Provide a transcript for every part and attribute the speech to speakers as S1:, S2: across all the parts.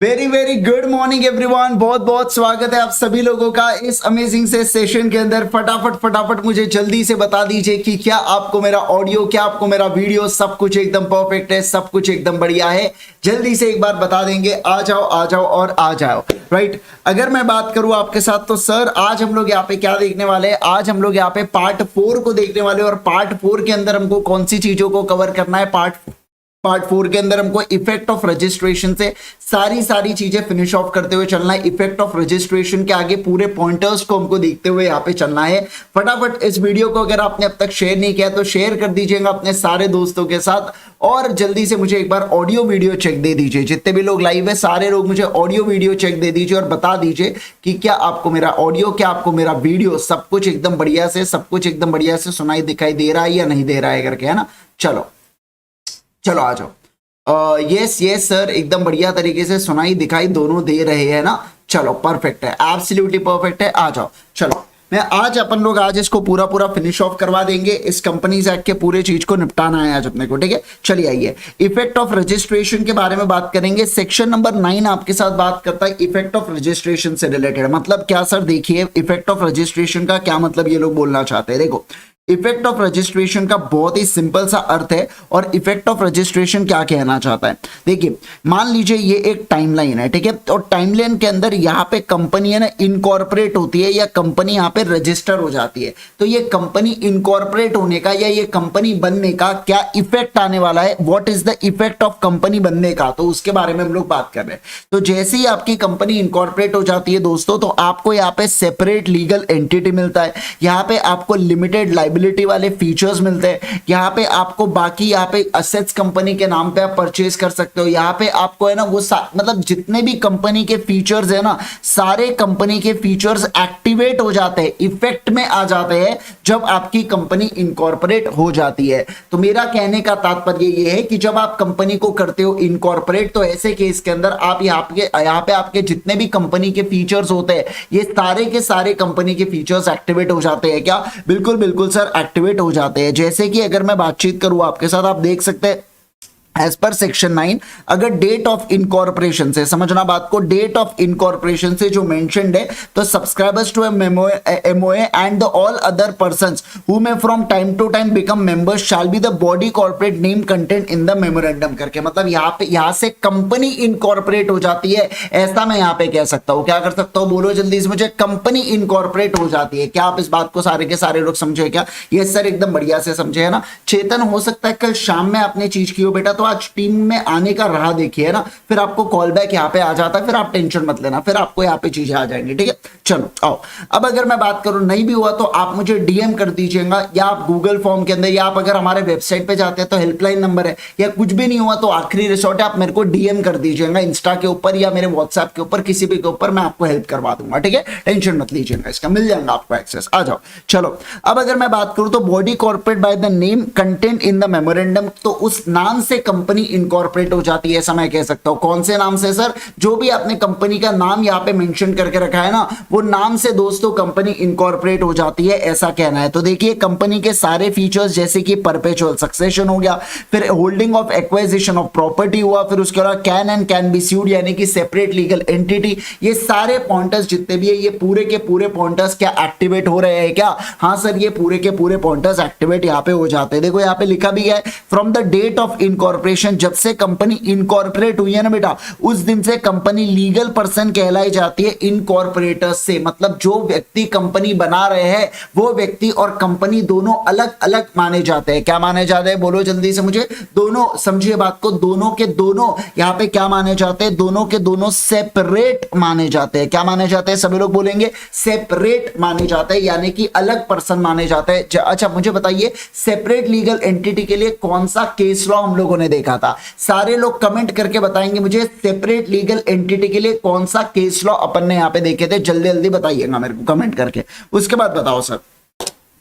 S1: Very very good morning everyone. बहुत बहुत स्वागत है आप सभी लोगों का इस अमेजिंग से सेशन के अंदर। फटाफट मुझे जल्दी से बता दीजिए कि क्या आपको मेरा ऑडियो, क्या आपको मेरा वीडियो सब कुछ एकदम परफेक्ट है, सब कुछ एकदम बढ़िया है। जल्दी से एक बार बता देंगे। आ जाओ और आ जाओ। राइट, अगर मैं बात करूं आपके साथ तो सर आज हम लोग यहाँ पे क्या देखने वाले हैं, आज हम लोग यहाँ पे पार्ट 4 को देखने वाले हैं। और पार्ट 4 के अंदर हमको कौन सी चीजों को कवर करना है, पार्ट 4 के अंदर हमको इफेक्ट ऑफ रजिस्ट्रेशन से सारी चीजें फिनिश ऑफ करते हुए चलना है। इफेक्ट ऑफ रजिस्ट्रेशन के आगे पूरे पॉइंटर्स को हमको देखते हुए यहाँ पे चलना है। फटाफट इस वीडियो को अगर आपने अब तक शेयर नहीं किया तो शेयर कर दीजिएगा अपने सारे दोस्तों के साथ। और जल्दी से मुझे एक बार ऑडियो वीडियो चेक दे दीजिए। जितने भी लोग लाइव है सारे लोग मुझे ऑडियो वीडियो चेक दे दीजिए और बता दीजिए कि क्या आपको मेरा ऑडियो, क्या आपको मेरा वीडियो सब कुछ एकदम बढ़िया से, सब कुछ एकदम बढ़िया से सुनाई दिखाई दे रहा है या नहीं दे रहा है करके, है ना। चलो आ जाओ। यस सर, एकदम बढ़िया तरीके से सुनाई दिखाई दोनों दे रहे हैं ना। चलो परफेक्ट है, एब्सोल्युटली परफेक्ट है। आ जाओ, चलो मैं अपन लोग आज इसको पूरा फिनिश ऑफ करवा देंगे। इस कंपनीज एक्ट के पूरे चीज को निपटाना है आज अपने को, ठीक है। चलिए आइए, इफेक्ट ऑफ रजिस्ट्रेशन के बारे में बात करेंगे। सेक्शन नंबर 9 आपके साथ बात करता है इफेक्ट ऑफ रजिस्ट्रेशन से रिलेटेड। मतलब क्या सर, देखिए इफेक्ट ऑफ रजिस्ट्रेशन का क्या मतलब ये लोग बोलना चाहते हैं। देखो, इफेक्ट ऑफ रजिस्ट्रेशन का बहुत ही सिंपल सा अर्थ है। और इफेक्ट ऑफ रजिस्ट्रेशन क्या कहना चाहता है, देखिए मान लीजिए ये एक टाइमलाइन है, ठीक है। और टाइमलाइन के अंदर यहाँ पे कंपनी है ना इनकॉर्पोरेट होती है या कंपनी यहाँ पे रजिस्टर हो जाती है। तो ये कंपनी इनकॉर्पोरेट होने का या ये कंपनी बनने का क्या इफेक्ट आने वाला है, what is the effect of company बनने का, तो उसके बारे में हम लोग बात कर रहे हैं। तो जैसे ही आपकी कंपनी इनकॉर्पोरेट हो जाती है दोस्तों, तो आपको यहाँ पे सेपरेट लीगल एंटिटी मिलता है। यहाँ पे आपको लिमिटेड लाइबिलिटी वाले फीचर्स मिलते हैं। यहाँ पे आपको बाकी यहाँ पे असेट्स कंपनी के नाम पे आप परचेज कर सकते हो। यहाँ पे आपको है ना वो मतलब जितने भी कंपनी के फीचर्स है ना, सारे कंपनी के फीचर्स एक्टिवेट हो जाते हैं, इफेक्ट में आ जाते हैं जब आपकी कंपनी इनकॉर्पोरेट हो जाती है। तो मेरा कहने का तात्पर्य ये है कि जब आप कंपनी को करते हो इनकॉर्पोरेट, तो ऐसे केस के अंदर आप यहाँ पे आपके जितने भी कंपनी के फीचर्स होते हैं, ये सारे के सारे कंपनी के फीचर्स एक्टिवेट हो जाते हैं। क्या? बिल्कुल सर, एक्टिवेट हो जाते हैं। जैसे कि अगर मैं बातचीत करूं आपके साथ, आप देख सकते हैं एज पर सेक्शन 9 अगर डेट ऑफ इनकॉर्पोरेशन से, समझना बात को, डेट ऑफ इनकॉर्पोरेशन से जो मेंशन्ड है, तो subscribers to MOA and the all other persons who may from time to time become members shall be the body corporate name content in the memorandum करके। मतलब यहाँ से कंपनी इनकॉर्पोरेट हो जाती है, ऐसा मैं यहाँ पे कह सकता हूँ। क्या कर सकता हूँ, बोलो जल्दी से मुझे। कंपनी इनकॉर्पोरेट हो जाती है। क्या आप इस बात को सारे के सारे लोग समझे क्या? ये सर एकदम बढ़िया से समझे, है ना। चेतन, हो सकता है कल शाम में आपने चीज की हो बेटा, तो आज टीम में आने का राह देखिए, है ना। फिर आपको कॉल बैक यहाँ पे आ जाता है, फिर आप टेंशन मत लेना, फिर आपको यहाँ पे चीजें आ जाएंगी, ठीक है। चलो आओ, अब अगर मैं बात करूं नहीं भी हुआ तो आप मुझे डीएम कर दीजिएगा, या आप गूगल फॉर्म के अंदर, या आप अगर हमारे वेबसाइट पे जाते हैं तो हेल्पलाइन नंबर है, या कुछ भी नहीं हुआ तो आखिरी रिसोर्ट है, आप मेरे को डीएम कर दीजिएगा इंस्टा के ऊपर या मेरे व्हाट्सएप के ऊपर, किसी भी के ऊपर, मैं आपको हेल्प करवा दूंगा, ठीक है। टेंशन मत लीजिएगा, इसका मिल जाएगा आपको एक्सेस। आ जाओ, चलो अब अगर मैं बात करूं तो body corporate by the name content in the memorandum, तो उस नाम से कंपनी इनकॉर्पोरेट हो जाती है, ऐसा मैं कह सकता हूं। कौन से नाम से सर? जो भी आपने कंपनी का नाम यहाँ पे मेंशन करके रखा है ना, वो नाम से दोस्तों कंपनी इनकॉर्पोरेट हो जाती है, ऐसा कहना है। तो देखिए कंपनी के सारे फीचर्स जैसे कि परपेचुअल सक्सेशन हो गया, फिर holding of acquisition of property हुआ, फिर उसके बाद can and can be sued यानी कि सेपरेट लीगल एंटिटी, ये सारे पॉइंटर्स जितने भी है, ये पूरे के पूरे पॉइंटर्स क्या एक्टिवेट हो रहे हैं क्या? हाँ सर, ये पूरे के पूरे पॉइंटर्स एक्टिवेट यहाँ पे हो जाते हैं। देखो यहाँ पे लिखा भी है from the date of incorporation, जब से कंपनी इनकॉर्पोरेट हुई है ना बेटा, उस दिन से कंपनी लीगल पर्सन कहलाई जाती है इनकॉर्पोरेटर्स से। मतलब जो व्यक्ति कंपनी बना रहे हैं वो व्यक्ति और कंपनी दोनों अलग अलग माने जाते हैं। क्या माने जाते हैं, बोलो जल्दी से मुझे। दोनों, समझिए बात को, दोनों के दोनों यहाँ पे क्या माने जाते हैं, दोनों के दोनों सेपरेट माने जाते हैं। क्या माने जाते हैं, सभी लोग बोलेंगे सेपरेट माने जाते हैं, यानी कि अलग पर्सन माने जाते हैं। अच्छा मुझे बताइए, सेपरेट लीगल एंटिटी के लिए कौन सा केस लॉ हम लोगों ने देखा था? सारे लोग कमेंट करके बताएंगे मुझे, सेपरेट लीगल एंटिटी के लिए कौन सा केस लॉ अपन ने यहाँ पे देखे थे। जल्दी जल्दी बताइएगा मेरे को कमेंट करके, उसके बाद बताओ सर।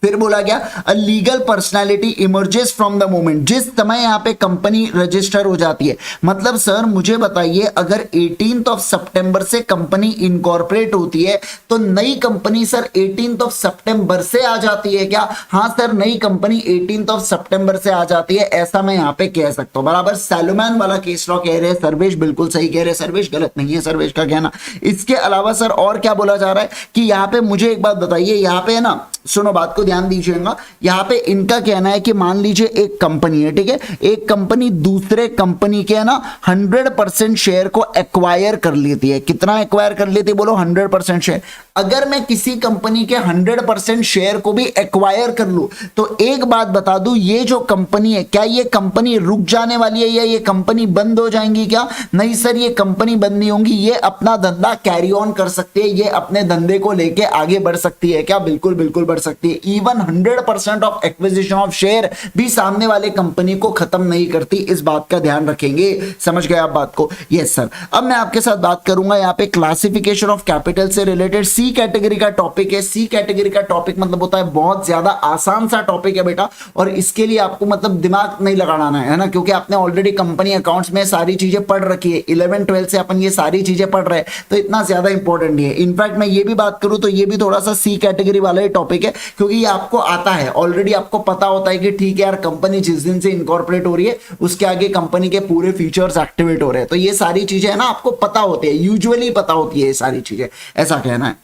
S1: फिर बोला गया a legal personality emerges from the moment, जिस समय यहां पे कंपनी रजिस्टर हो जाती है। मतलब सर मुझे बताइए, अगर 18th ऑफ सितंबर से कंपनी इनकॉर्पोरेट होती है तो नई कंपनी सर 18th ऑफ सितंबर से आ जाती है क्या? हाँ सर, नई कंपनी 18th ऑफ सितंबर से आ जाती है, ऐसा मैं यहां पे कह सकता हूं। बराबर, सैलोमैन वाला केस लॉ कह रहे हैं सर्वेश, बिल्कुल सही कह रहे हैं सर्वेश, गलत नहीं है सर्वेश का कहना। इसके अलावा सर और क्या बोला जा रहा है कि यहां पे मुझे एक बात बताइए, यहां पे है ना, सुनो बात को ध्यान दीजिएगा, यहां पे इनका कहना है कि मान लीजिए एक कंपनी है, ठीक है, एक कंपनी दूसरे कंपनी के है ना 100% शेयर को एक्वायर कर लेती है। कितना एक्वायर कर लेती है बोलो? 100% शेयर। अगर मैं किसी कंपनी के 100% शेयर को भी एक्वायर कर लूं तो एक बात बता दूं, ये जो कंपनी है, क्या ये कंपनी रुक जाने वाली है या ये कंपनी बंद हो जाएंगी क्या? नहीं सर, ये कंपनी बंद नहीं होंगी, ये अपना धंधा कैरी ऑन कर सकती है, ये अपने धंधे को लेके आगे बढ़ सकती है। क्या? बिल्कुल बिल्कुल बढ़ सकती है। Even 100% of acquisition of share भी सामने वाले कंपनी को खत्म नहीं करती, इस बात का ध्यान रखेंगे। समझ गए आप बात को? Yes sir. अब मैं आपके साथ बात करूंगा यहाँ पे क्लासिफिकेशन ऑफ कैपिटल से रिलेटेड। सी कैटेगरी का टॉपिक है। सी कैटेगरी का टॉपिक मतलब होता है बहुत ज्यादा आसान सा टॉपिक है बेटा, और इसके लिए आपको मतलब दिमाग नहीं लगाना है ना, क्योंकि आपने ऑलरेडी कंपनी अकाउंट्स में सारी चीजें पढ़ रखी है, 11-12 से अपन ये सारी चीजें पढ़ रहे हैं, तो इतना ज्यादा इंपॉर्टेंट नहीं है। इनफैक्ट मैं ये भी बात करूं तो ये भी थोड़ा सा सी कैटेगरी वाला ही टॉपिक है, क्योंकि ये आपको आता है ऑलरेडी, आपको पता होता है कि ठीक है यार, कंपनी जिस दिन से इनकॉर्पोरेट हो रही है उसके आगे कंपनी के पूरे फीचर्स एक्टिवेट हो रहे हैं, तो ये सारी चीजें है ना आपको पता होती है, यूजुअली पता होती है ये सारी चीजें, ऐसा कहना है।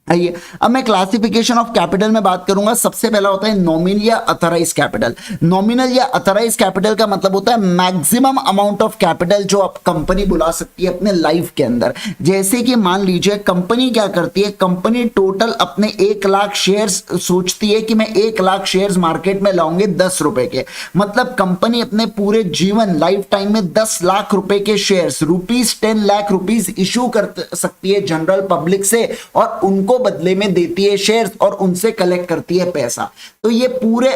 S1: आइए अब मैं क्लासिफिकेशन ऑफ कैपिटल में बात करूंगा। सबसे पहला होता है नॉमिनल या अथराइज कैपिटल। नॉमिनल या अथराइज कैपिटल का मतलब होता है मैक्सिमम अमाउंट ऑफ कैपिटल जो आप कंपनी बुला सकती है अपने लाइफ के अंदर। जैसे कि मान लीजिए कंपनी क्या करती है, कंपनी टोटल अपने 1 लाख शेयर्स सोचती है कि मैं 1 लाख शेयर्स मार्केट में लाऊंगे 10 रुपए के, मतलब कंपनी अपने पूरे जीवन लाइफ टाइम में 10 लाख रुपए के शेयर्स ₹10 लाख इशू कर सकती है जनरल पब्लिक से, और उनको बदले में देती है शेयर्स और उनसे कलेक्ट करती है पैसा। तो ये पूरे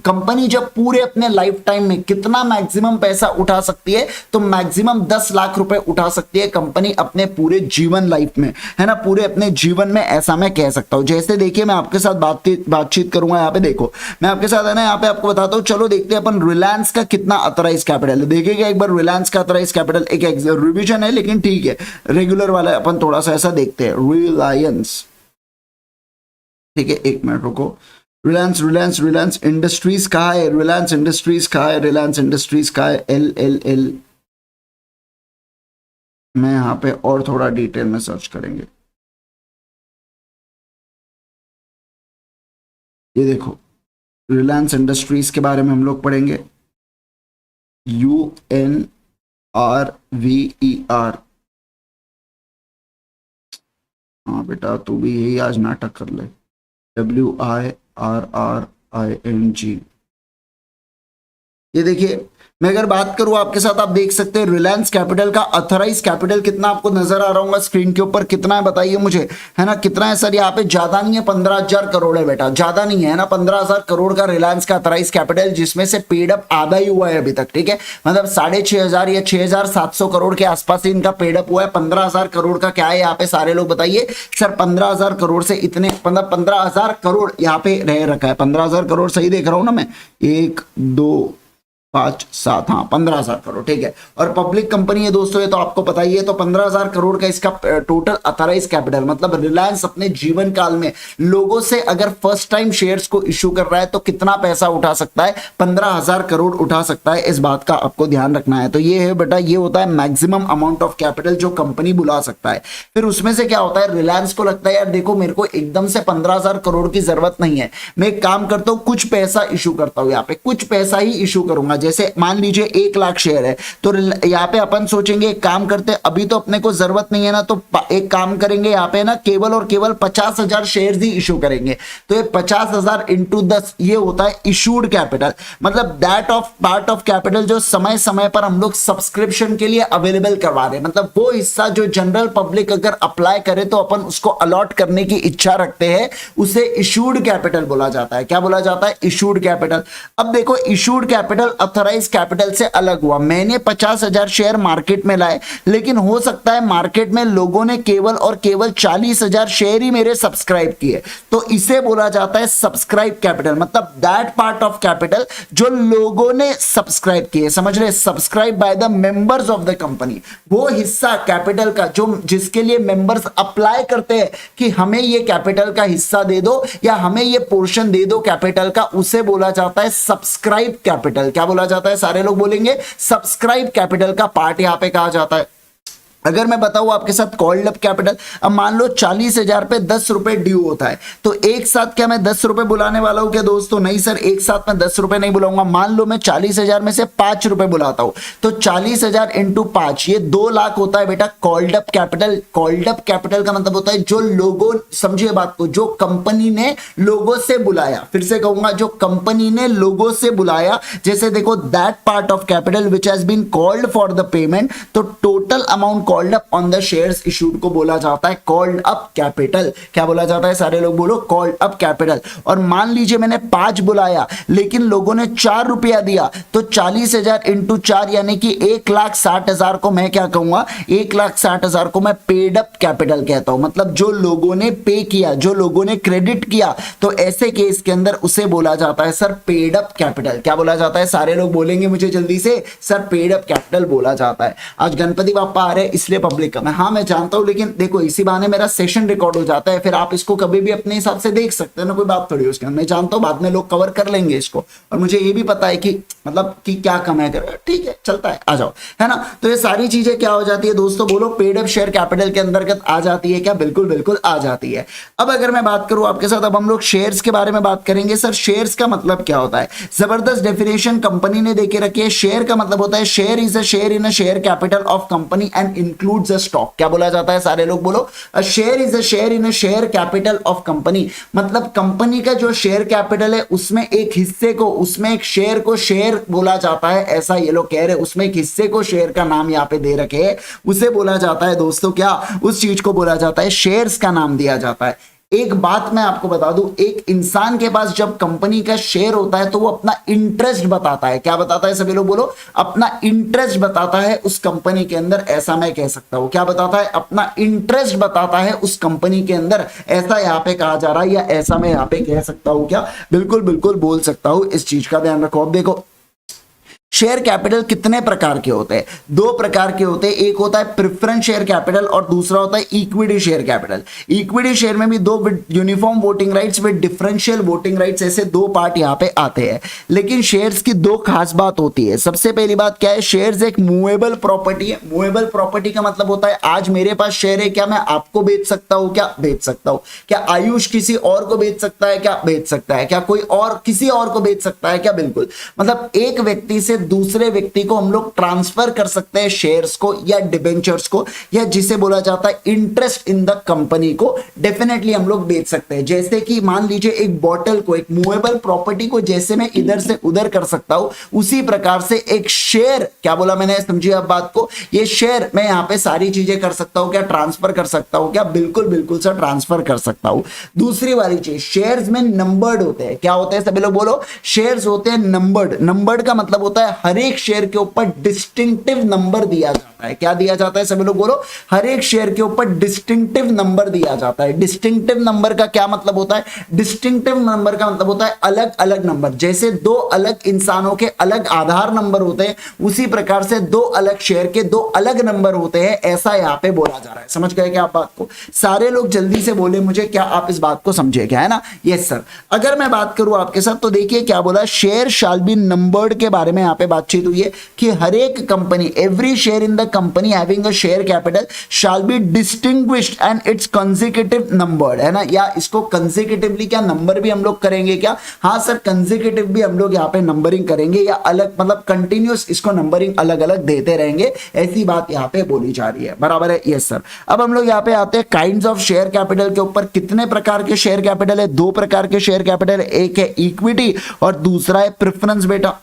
S1: कंपनी जब पूरे अपने लाइफ टाइम में कितना मैक्सिमम पैसा उठा सकती है, तो मैक्सिमम 10 लाख रुपए उठा सकती है कंपनी अपने पूरे जीवन लाइफ में, है ना, पूरे अपने जीवन में, ऐसा मैं कह सकता हूं। जैसे देखिए मैं आपके साथ बातचीत करूंगा, यहाँ पे देखो मैं आपके साथ है ना, यहाँ पे आपको बताता हूं। चलो देखते हैं अपन रिलायंस का कितना अथराइज कैपिटल है। देखिएगा एक बार रिलायंस का अथराइज कैपिटल, एक रिविजन है लेकिन ठीक है, रेगुलर वाला अपन थोड़ा सा ऐसा देखते हैं। रिलायंस, ठीक है, एक मिनट रुको। रिलायंस इंडस्ट्रीज कहाँ है? रिलायंस इंडस्ट्रीज कहाँ है? रिलायंस इंडस्ट्रीज कहाँ है? LLL। मैं यहाँ पे और थोड़ा डिटेल में सर्च करेंगे। ये देखो रिलायंस इंडस्ट्रीज के बारे में हम लोग पढ़ेंगे। UNRVER। हाँ बेटा तू भी यही आज नाटक कर ले। WIRRING। ये देखिए मैं अगर बात करूं आपके साथ, आप देख सकते हैं रिलायंस कैपिटल का अथराइज कैपिटल कितना आपको नजर आ रहा होगा स्क्रीन के ऊपर। कितना है बताइए मुझे, है ना, कितना है सर? यहाँ पे ज्यादा नहीं है, 15,000 करोड़ है बेटा, ज्यादा नहीं है ना, 15,000 करोड़ का रिलायंस का अथराइज कैपिटल, जिसमें से पेड अप आधा ही हुआ है अभी तक, ठीक है, मतलब 6,500 या 6,700 करोड़ के आसपास ही इनका पेड अप हुआ है। 15,000 करोड़ का क्या है यहाँ पे? सारे लोग बताइए सर। 15,000 करोड़ से इतने, मतलब 15,000 करोड़ यहाँ पे रह रखा है। 15,000 करोड़ सही देख रहा हूं ना मैं? 1 2 5 7, हाँ 15,000 करोड़, ठीक है। और पब्लिक कंपनी है दोस्तों, ये तो आपको पता ही है। तो 15,000 करोड़ का इसका टोटल अथराइज कैपिटल, मतलब रिलायंस अपने जीवन काल में लोगों से अगर फर्स्ट टाइम शेयर्स को इश्यू कर रहा है तो कितना पैसा उठा सकता है? 15,000 करोड़ उठा सकता है। इस बात का आपको ध्यान रखना है। तो ये है बेटा, ये होता है मैक्सिमम अमाउंट ऑफ कैपिटल जो कंपनी बुला सकता है। फिर उसमें से क्या होता है, रिलायंस को लगता है यार देखो मेरे को एकदम से 15,000 करोड़ की जरूरत नहीं है, मैं एक काम करता हूं, कुछ पैसा इशू करता हूं, यहाँ पे कुछ पैसा ही इशू करूंगा। जैसे मान लीजिए 1 लाख शेयर है, तो यहाँ पे अपन सोचेंगे एक काम करते, अभी तो अपने को जरूरत नहीं है ना, तो एक काम करेंगे यहाँ पे ना, केवल और केवल 50,000 शेयर ही इशू करेंगे। तो ये 50,000 इंटू 10 ये होता है इशूड कैपिटल, मतलब that of part of capital जो समय समय पर हम लोग सब्सक्रिप्शन के लिए अवेलेबल करवा रहे हैं, मतलब वो हिस्सा जो जनरल पब्लिक अगर अप्लाई करे तो अपन उसको अलॉट करने की इच्छा रखते हैं, उसे इशूड कैपिटल बोला जाता है। क्या बोला जाता है? Issued capital. अब देखो इशूड कैपिटल ऑथराइज कैपिटल से अलग हुआ। मैंने 50,000 शेयर मार्केट में लाए, लेकिन हो सकता है मार्केट में लोगों ने केवल और केवल 40,000 शेयर ही मेरे सब्सक्राइब किए, तो इसे बोला जाता है सब्सक्राइब कैपिटल। मतलब दैट पार्ट ऑफ कैपिटल जो लोगों ने सब्सक्राइब किए, समझ रहे, subscribe by the members of the company, वो हिस्सा कैपिटल का जो जिसके लिए मेंबर्स अप्लाई करते हैं कि हमें ये कैपिटल का हिस्सा दे दो या हमें ये पोर्शन दे दो कैपिटल का, उसे बोला जाता है सब्सक्राइब कैपिटल। क्या बोला जाता है? सारे लोग बोलेंगे सब्सक्राइब कैपिटल का पार्ट यहां पे कहा जाता है। अगर मैं बताऊं आपके साथ कॉल्ड अप कैपिटल, अब मान लो 40,000 पे 10 रुपए ड्यू होता है, तो एक साथ क्या मैं 10 रुपए बुलाने वाला हूं क्या दोस्तों? नहीं सर, एक साथ मैं 10 रुपए नहीं बुलाऊंगा। मान लो मैं 40,000 में से 5 रुपए बुलाता हूं, तो 40,000 इंटू 5 ये 2 लाख होता है बेटा called up capital. Called up capital का मतलब होता है जो लोगों, समझिए बात को, जो कंपनी ने लोगों से बुलाया, फिर से कहूंगा जो कंपनी ने लोगों से बुलाया, जैसे देखो that part of capital which has been called for the payment, तो total amount called up on the shares issued को बोला जाता है कॉल्ड अप कैपिटल। क्या बोला जाता है? सारे लोग बोलो कॉल्ड अप कैपिटल। और मान लीजिए मैंने 5 बुलाया लेकिन लोगों ने 4 रुपया दिया, तो 40,000 इंटू 4 यानी कि 1,60,000 को मैं क्या कहूंगा? 1,60,000 को मैं पेड अप कैपिटल कहता हूं। मतलब जो लोगों ने पे किया, जो लोगों ने क्रेडिट किया, तो ऐसे केस के अंदर उसे बोला जाता है सर पेड अप कैपिटल। क्या बोला जाता है? सारे लोग बोलेंगे मुझे जल्दी से, सर पेड अप कैपिटल बोला जाता है। आज गणपति बाप्पा आ रहे हैं इसलिए पब्लिक का मैं, हाँ मैं जानता हूं, लेकिन देखो इसी बहाने मेरा सेशन रिकॉर्ड हो जाता है, फिर आप इसको कभी भी अपने हिसाब से देख सकते हैं ना, कोई बात थोड़ी उसके अंदर। मैं जानता हूं बाद में लोग कवर कर लेंगे इसको, और मुझे ये भी पता है कि मतलब कि क्या कम है, ठीक है चलता है, आ जाओ, है ना। तो ये सारी चीजें क्या हो जाती है दोस्तों? बोलो पेड अप शेयर कैपिटल के अंतर्गत आ जाती है क्या? बिल्कुल बिल्कुल आ जाती है। अब अगर मैं बात करूं आपके साथ, अब हम लोग शेयर्स के बारे में बात करेंगे। सर शेयर्स का मतलब क्या होता है? जबरदस्त डेफिनेशन कंपनी ने देके रखी है। शेयर का मतलब होता है share is a share in a share capital of company and includes a stock. क्या बोला जाता है? सारे लोग बोलो a share is a share in a share capital of company. मतलब कंपनी का जो शेयर कैपिटल है उसमें एक हिस्से को, उसमें एक शेयर को शेयर बोला जाता है, ऐसा ये लोग कह रहे हैं। उसमें एक हिस्से को शेयर का नाम यहाँ पे दे रखे है, उसे बोला जाता है दोस्तों क्या? उस चीज को बोला जाता है शेयर्स का नाम दिया जाता है। एक बात मैं आपको बता दूं, एक इंसान के पास जब कंपनी का शेयर होता है तो वो अपना इंटरेस्ट बताता है। क्या बताता है? सभी लोग बोलो अपना इंटरेस्ट बताता है उस कंपनी के अंदर, ऐसा मैं कह सकता हूं। क्या बताता है? अपना इंटरेस्ट बताता है उस कंपनी के अंदर, ऐसा यहां पे कहा जा रहा है, या ऐसा मैं यहां पे कह सकता हूं क्या? बिल्कुल बिल्कुल बोल सकता हूं। इस चीज का ध्यान रखो। अब देखो शेयर कैपिटल कितने प्रकार के होते हैं? 2 प्रकार के होते हैं। एक होता है प्रेफरेंस शेयर कैपिटल और दूसरा होता है equity share capital. Equity share में भी 2 with uniform voting rights with differential voting rights, ऐसे 2 पार्ट यहां पे आते हैं। लेकिन शेयर्स की 2 खास बात होती है। सबसे पहली बात क्या है? शेयर्स एक मूवेबल प्रॉपर्टी है। मूवेबल प्रॉपर्टी का मतलब होता है आज मेरे पास शेयर है, क्या मैं आपको बेच सकता हूं? क्या बेच सकता हूं? क्या आयुष किसी और को बेच सकता है? क्या बेच सकता है? क्या कोई और किसी और को बेच सकता है? क्या बिल्कुल। मतलब एक व्यक्ति से दूसरे व्यक्ति को हम लोग ट्रांसफर कर सकते हैं शेयर्स को या डिबेंचर्स को, या जिसे बोला जाता है इंटरेस्ट इन द कंपनी को, डेफिनेटली हम लोग बेच सकते हैं। जैसे कि मान लीजिए एक बॉटल को, एक मूवेबल प्रॉपर्टी को जैसे मैं इधर से उधर कर सकता हूं, उसी प्रकार से एक शेयर, क्या बोला मैंने, समझिए आप बात को, ये शेयर मैं यहां पे सारी चीजें कर सकता हूं। क्या ट्रांसफर कर सकता हूं? क्या बिल्कुल बिल्कुल सर ट्रांसफर कर सकता हूं। दूसरी वाली चीज, शेयर्स में नंबर्ड होते हैं। क्या होते हैं? सभी लोग बोलो शेयर्स होते हैं नंबर्ड। नंबर्ड का मतलब होता है हर एक शेयर के ऊपर डिस्टिंक्टिव नंबर दिया जाता है। क्या दिया जाता है? सभी लोग बोलो हर एक शेयर के ऊपर डिस्टिंक्टिव नंबर दिया जाता है। डिस्टिंक्टिव नंबर का क्या मतलब होता है? डिस्टिंक्टिव नंबर का मतलब होता है अलग अलग नंबर। जैसे 2 अलग इंसानों के अलग आधार नंबर होते हैं, उसी प्रकार से 2 अलग शेयर के 2 अलग नंबर होते हैं, ऐसा यहां पे बोला जा रहा है। समझ गए क्या आप बात को? सारे लोग जल्दी से बोले मुझे, क्या आप इस बात को समझे क्या? है ना? Yes sir. अगर मैं बात करूं आपके साथ तो देखिए क्या बोला, शेयर शैल बी नंबर्ड के बारे में यहां पे बातचीत हुई है कि हर एक company, every share in the company having a share capital shall be distinguished and it's consecutive numbered, है ना? या इसको कंसेक्यूटिवली क्या नंबर भी हम लोग करेंगे क्या? हाँ सर, कंसेक्यूटिव भी हम लोग यहाँ पे नंबरिंग करेंगे, या अलग मतलब कंटिन्यूस इसको नंबरिंग अलग अलग देते रहेंगे, ऐसी बात यहाँ पे बोली जा रही है। बराबर है? Yes sir. अब हम लोग यहाँ पे आते हैं काइंड्स ऑफ शेयर कैपिटल के ऊपर। कितने प्रकार के शेयर कैपिटल है? 2 प्रकार के शेयर कैपिटल, एक है इक्विटी और दूसरा है प्रेफरेंस बेटा।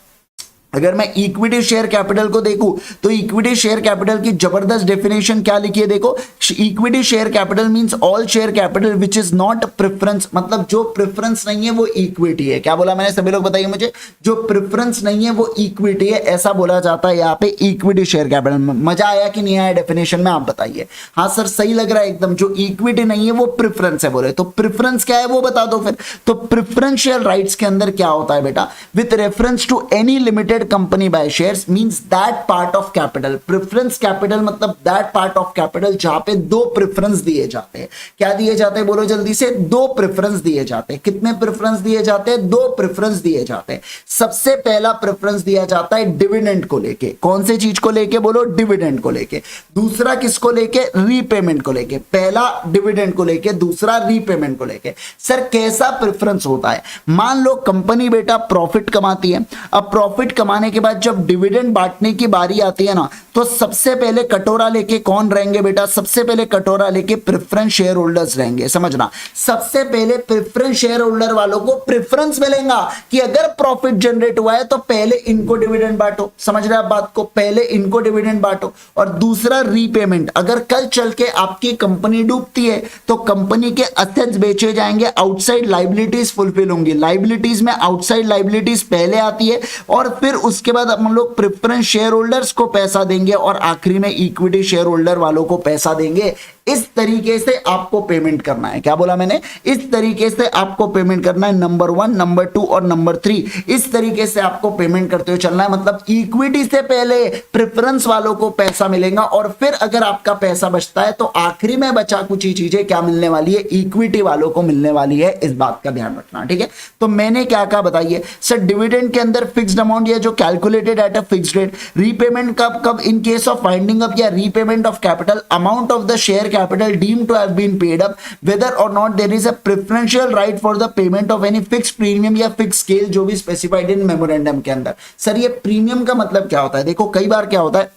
S1: अगर मैं इक्विटी शेयर कैपिटल को देखूं तो इक्विटी शेयर कैपिटल की जबरदस्त डेफिनेशन क्या लिखी है, देखो equity share capital means all share capital which is not preference, मतलब जो प्रेफरेंस नहीं है वो इक्विटी है। क्या बोला मैंने, सभी लोग बताइए मुझे, जो प्रेफरेंस नहीं है वो इक्विटी है, ऐसा बोला जाता है यहाँ पे इक्विटी शेयर कैपिटल में। मजा आया कि नहीं आया डेफिनेशन में, आप बताइए। हाँ सर सही लग रहा है एकदम, जो इक्विटी नहीं है वो प्रेफरेंस है बोले, तो प्रेफरेंस क्या है वो बता दो फिर। तो प्रेफरेंशियल राइट्स के अंदर क्या होता है बेटा, with reference to any limited company by shares means that part of capital. Preference capital मतलब दैट पार्ट ऑफ कैपिटल जहां पे दो प्रेफरेंस दिए जाते हैं। क्या दिए जाते हैं बोलो जल्दी से, दो प्रेफरेंस दिए जाते हैं। कितने प्रेफरेंस दिए जाते हैं, दो प्रेफरेंस दिए जाते हैं। सबसे पहला प्रेफरेंस दिया जाता है डिविडेंड को लेके, कौन से चीज को लेके बोलो, डिविडेंड को लेके। दूसरा किसको लेके, रीपेमेंट को लेके। पहला डिविडेंड को लेके, दूसरा रीपेमेंट को लेके। सर कैसा प्रेफरेंस होता है, मान लो कंपनी बेटा प्रॉफिट कमाती है, अब प्रॉफिट कमाने के बाद जब डिविडेंड बांटने की बारी आती है ना, तो सबसे पहले कटोरा लेके कौन रहेंगे बेटा, सबसे पहले कटोरा लेके प्रेफरेंस शेयर होल्डर्स रहेंगे। समझना, सबसे पहले प्रेफरेंस शेयर होल्डर वालों को प्रेफरेंस मिलेगा कि अगर प्रॉफिट जनरेट हुआ है तो पहले इनको डिविडेंड बांटो। समझ रहे आप बात को, पहले इनको डिविडेंड बांटो। और दूसरा रीपेमेंट, अगर कल चल के आपकी कंपनी डूबती है तो कंपनी के असेट्स बेचे जाएंगे, आउटसाइड लाइबिलिटीज फुलफिल होंगी। लाइबिलिटीज में आउटसाइड लाइबिलिटीज पहले आती है और फिर उसके बाद हम लोग प्रेफरेंस शेयर होल्डर्स को पैसा देंगे और आखिरी में इक्विटी शेयर होल्डर वालों को पैसा देंगे। इस तरीके से आपको पेमेंट करना है। क्या बोला मैंने, इस तरीके से आपको पेमेंट करना है। नंबर 1, नंबर 2 और नंबर 3 इस तरीके से आपको पेमेंट करते हुए चलना है। मतलब इक्विटी से पहले प्रेफरेंस वालों को पैसा मिलेगा और फिर अगर आपका पैसा बचता है तो आखिरी में बचा कुछ ही चीजें क्या मिलने वाली है, इक्विटी वालों को मिलने वाली है। इस बात का ध्यान रखना, ठीक है। तो मैंने क्या कहा बताइए सर, डिविडेंड के अंदर फिक्स्ड अमाउंट या जो calculated at a fixed rate, repayment कब in case of winding up या repayment of capital, amount of the share capital deemed to have been paid up, whether or not there is a preferential right for the payment of any fixed premium या fixed scale जो भी specified in memorandum के अंदर। Sir ये premium का मतलब क्या होता है, देखो कई बार क्या होता है,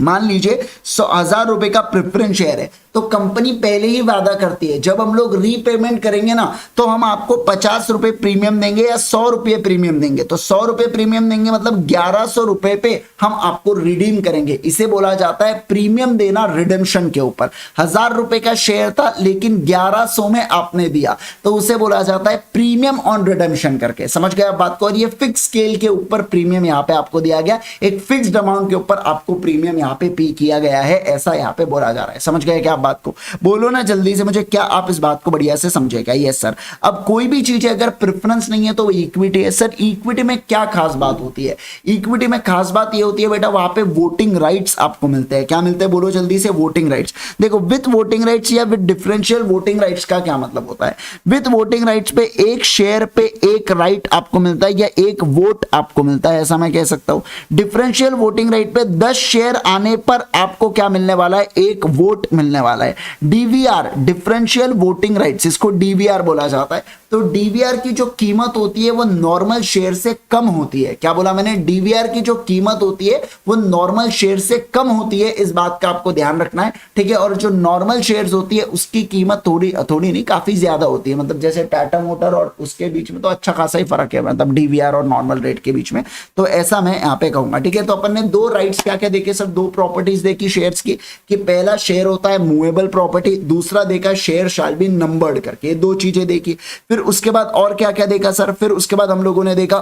S1: मान लीजिए 100,000 रुपए का प्रेफरेंस शेयर है तो कंपनी पहले ही वादा करती है जब हम लोग रीपेमेंट करेंगे ना तो हम आपको 50 रुपए प्रीमियम देंगे या 100 रुपए प्रीमियम देंगे। तो 100 रुपए प्रीमियम देंगे मतलब 1100 रुपए पे हम आपको रिडीम करेंगे। इसे बोला जाता है प्रीमियम देना रिडेम्पशन के ऊपर। 1000 रुपए का शेयर था लेकिन 1100 में आपने दिया तो उसे बोला जाता है प्रीमियम ऑन रिडेम्पशन करके। समझ गए आप बात को। और ये फिक्स स्केल के ऊपर प्रीमियम यहाँ पे आपको दिया गया, एक फिक्स्ड अमाउंट के ऊपर आपको प्रीमियम यहाँ पे पे किया गया है, ऐसा यहाँ पे बोला जा रहा है। समझ गए क्या आप बात को, बोलो ना जल्दी से मुझे, क्या आप इस बात को बढ़िया से समझेगा। Yes sir. अब कोई भी चीज अगर प्रेफरेंस नहीं है तो वो इक्विटी है। सर इक्विटी में क्या खास बात होती है, इक्विटी में खास बात ये होती है बेटा वहां पे वोटिंग राइट्स आपको मिलते हैं। क्या मिलते हैं बोलो जल्दी से, वोटिंग राइट्स। देखो विथ वोटिंग राइट्स या विथ डिफरेंशियल वोटिंग राइट्स का क्या मतलब होता है। विथ वोटिंग राइट्स पे एक शेयर पे एक राइट आपको मिलता है या एक वोट आपको मिलता है, ऐसा मैं कह सकता हूं। डिफरेंशियल वोटिंग राइट पे 10 शेयर आने पर आपको क्या मिलने वाला है, एक वोट मिलने वाला है। डीवीआर डिफरेंशियल वोटिंग राइट्स, इसको डीवीआर बोला जाता है। तो डीवीआर की जो कीमत होती है वो नॉर्मल शेयर से कम होती है। क्या बोला मैंने, डीवीआर की जो कीमत होती है वो नॉर्मल शेयर से कम होती है, इस बात का आपको ध्यान रखना है, ठीक है। और जो नॉर्मल शेयर्स होती है उसकी कीमत थोड़ी नहीं काफी ज्यादा होती है। मतलब जैसे टाटा मोटर और उसके बीच में तो अच्छा खासा ही फर्क है, मतलब डीवीआर और नॉर्मल रेट के बीच में। तो ऐसा मैं यहाँ पे कहूंगा, ठीक है। तो अपन ने दो राइट्स क्या क्या देखे सर, दो प्रॉपर्टीज देखी शेयर्स की, कि पहला शेयर होता है मूवेबल प्रॉपर्टी, दूसरा देखा शेयर शैल बी नंबर्ड करके, दो चीजें देखी। फिर उसके बाद और क्या क्या देखा सर, फिर उसके बाद हम लोगों ने देखा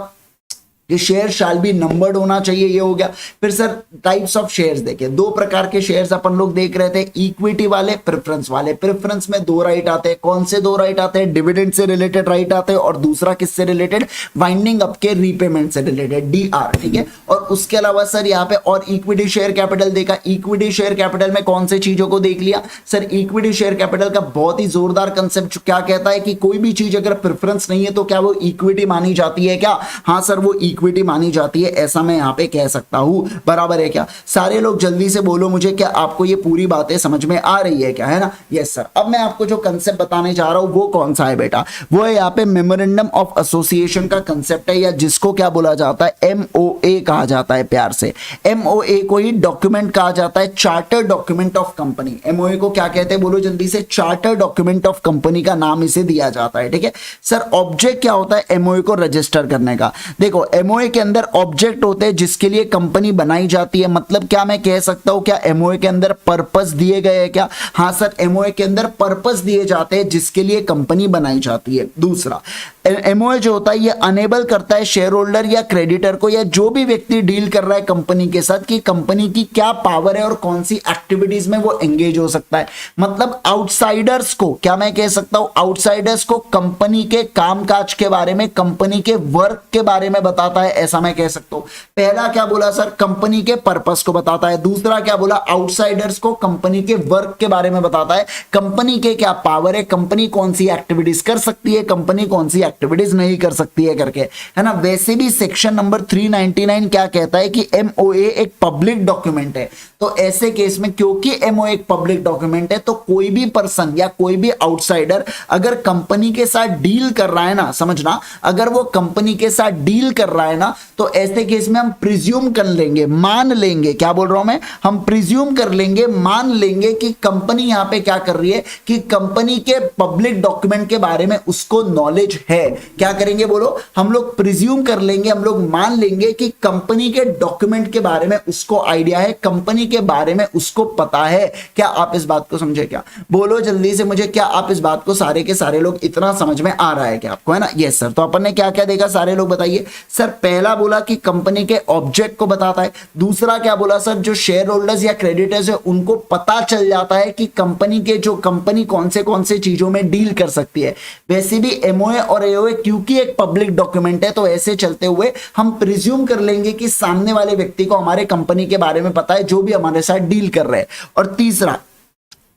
S1: कि शेयर शाल भी नंबर्ड होना चाहिए, ये हो गया। फिर सर टाइप्स ऑफ शेयर्स देखे, दो प्रकार के शेयर्स अपन लोग देख रहे थे, इक्विटी वाले, प्रेफरेंस वाले। प्रेफरेंस में दो राइट आते हैं, कौन से दो राइट आते हैं, डिविडेंड से रिलेटेड राइट आते हैं और दूसरा किससे रिलेटेड, वाइंडिंग अप के रीपेमेंट से रिलेटेड, डीआर, ठीक है। और उसके अलावा सर यहाँ पे और इक्विटी शेयर कैपिटल देखा। इक्विटी शेयर कैपिटल में कौन से चीजों को देख लिया सर, इक्विटी शेयर कैपिटल का बहुत ही जोरदार कंसेप्ट क्या कहता है कि कोई भी चीज अगर प्रेफरेंस नहीं है तो क्या वो इक्विटी मानी जाती है क्या, हाँ सर वो इक्विटी मानी जाती है, ऐसा मैं यहां पे कह सकता हूं। बराबर है क्या, सारे लोग जल्दी से बोलो मुझे, क्या आपको ये पूरी बातें समझ में आ रही है क्या, है ना। Yes sir. अब मैं आपको जो कंसेप्ट बताने जा रहा हूं वो कौन सा है बेटा, वो है यहाँ पे मेमोरेंडम ऑफ एसोसिएशन का कंसेप्ट है, या जिसको क्या बोला जाता है, MOA कहा जाता है प्यार से? एमओए को ही डॉक्यूमेंट कहा जाता है, charter document of company. MOA को क्या कहते हैं बोलो जल्दी से? चार्टर डॉक्यूमेंट ऑफ कंपनी का नाम इसे दिया जाता है, ठीक है सर। ऑब्जेक्ट क्या होता है एमओए को रजिस्टर करने का? देखो एमओए के अंदर ऑब्जेक्ट होते हैं जिसके लिए कंपनी बनाई जाती है। मतलब क्या मैं कह सकता हूं क्या एमओए के अंदर पर्पस दिए गए हैं क्या? हाँ सर, एमओए के अंदर पर्पस दिए जाते हैं जिसके लिए कंपनी बनाई जाती है। दूसरा, एमओए जो होता है ये अनेबल करता है शेयर होल्डर या क्रेडिटर को या जो भी व्यक्ति डील कर रहा है कंपनी के साथ कि कंपनी की क्या पावर है और कौन सी एक्टिविटीज में वो एंगेज हो सकता है। मतलब आउटसाइडर्स को, क्या मैं कह सकता हूं, आउटसाइडर्स को कंपनी के कामकाज के बारे में, कंपनी के वर्क के बारे में बताता है, ऐसा मैं कह सकता हूं। पहला क्या बोला सर? कंपनी के पर्पस को बताता है। दूसरा क्या बोला? आउटसाइडर्स को कंपनी के वर्क के बारे में बताता है, कंपनी के क्या पावर है, कंपनी कौन सी एक्टिविटीज कर सकती है, कंपनी कौन सी एक्टिविटीज नहीं कर सकती है करके, है ना। वैसे भी सेक्शन नंबर 399 क्या कहता है कि एमओए एक पब्लिक डॉक्यूमेंट है। तो ऐसे केस में क्योंकि एमओए एक पब्लिक डॉक्यूमेंट है तो कोई भी पर्सन या कोई भी आउटसाइडर अगर कंपनी के साथ डील कर रहा है ना, समझना, अगर वो कंपनी के साथ डील कर रहा है ना तो ऐसे केस में हम प्रिज्यूम कर लेंगे, मान लेंगे, क्या बोल रहा हूं मैं, हम प्रिज्यूम कर लेंगे, मान लेंगे कि कंपनी यहां पे क्या कर रही है कि कंपनी के पब्लिक डॉक्यूमेंट के बारे में उसको नॉलेज है। क्या करेंगे बोलो? हम लोग प्रिज्यूम कर लेंगे, हम लोग मान लेंगे कि कंपनी के डॉक्यूमेंट के बारे में उसको आइडिया है, कंपनी के बारे में उसको पता है। क्या आप इस बात को समझे? क्या बोलो जल्दी से मुझे, क्या आप इस बात को सारे के सारे लोग इतना समझ में आ रहा है क्या आपको, है ना? Yes sir. तो अपन ने क्या क्या देखा सारे लोग बताइए सर। पहला बोला कि कंपनी के ऑब्जेक्ट को बताता है। दूसरा क्या बोला सर? जो शेयर होल्डर्स या क्रेडिटर्स है उनको पता चल जाता है कि कंपनी के जो कंपनी कौन से चीजों में डील कर सकती है। वैसे भी एमओए और एओए क्योंकि एक पब्लिक डॉक्यूमेंट है तो ऐसे चलते हुए हम प्रिज्यूम कर लेंगे कि सामने वाले व्यक्ति को हमारे कंपनी के बारे में पता है जो भी हमारे साथ डील कर रहे हैं। और तीसरा,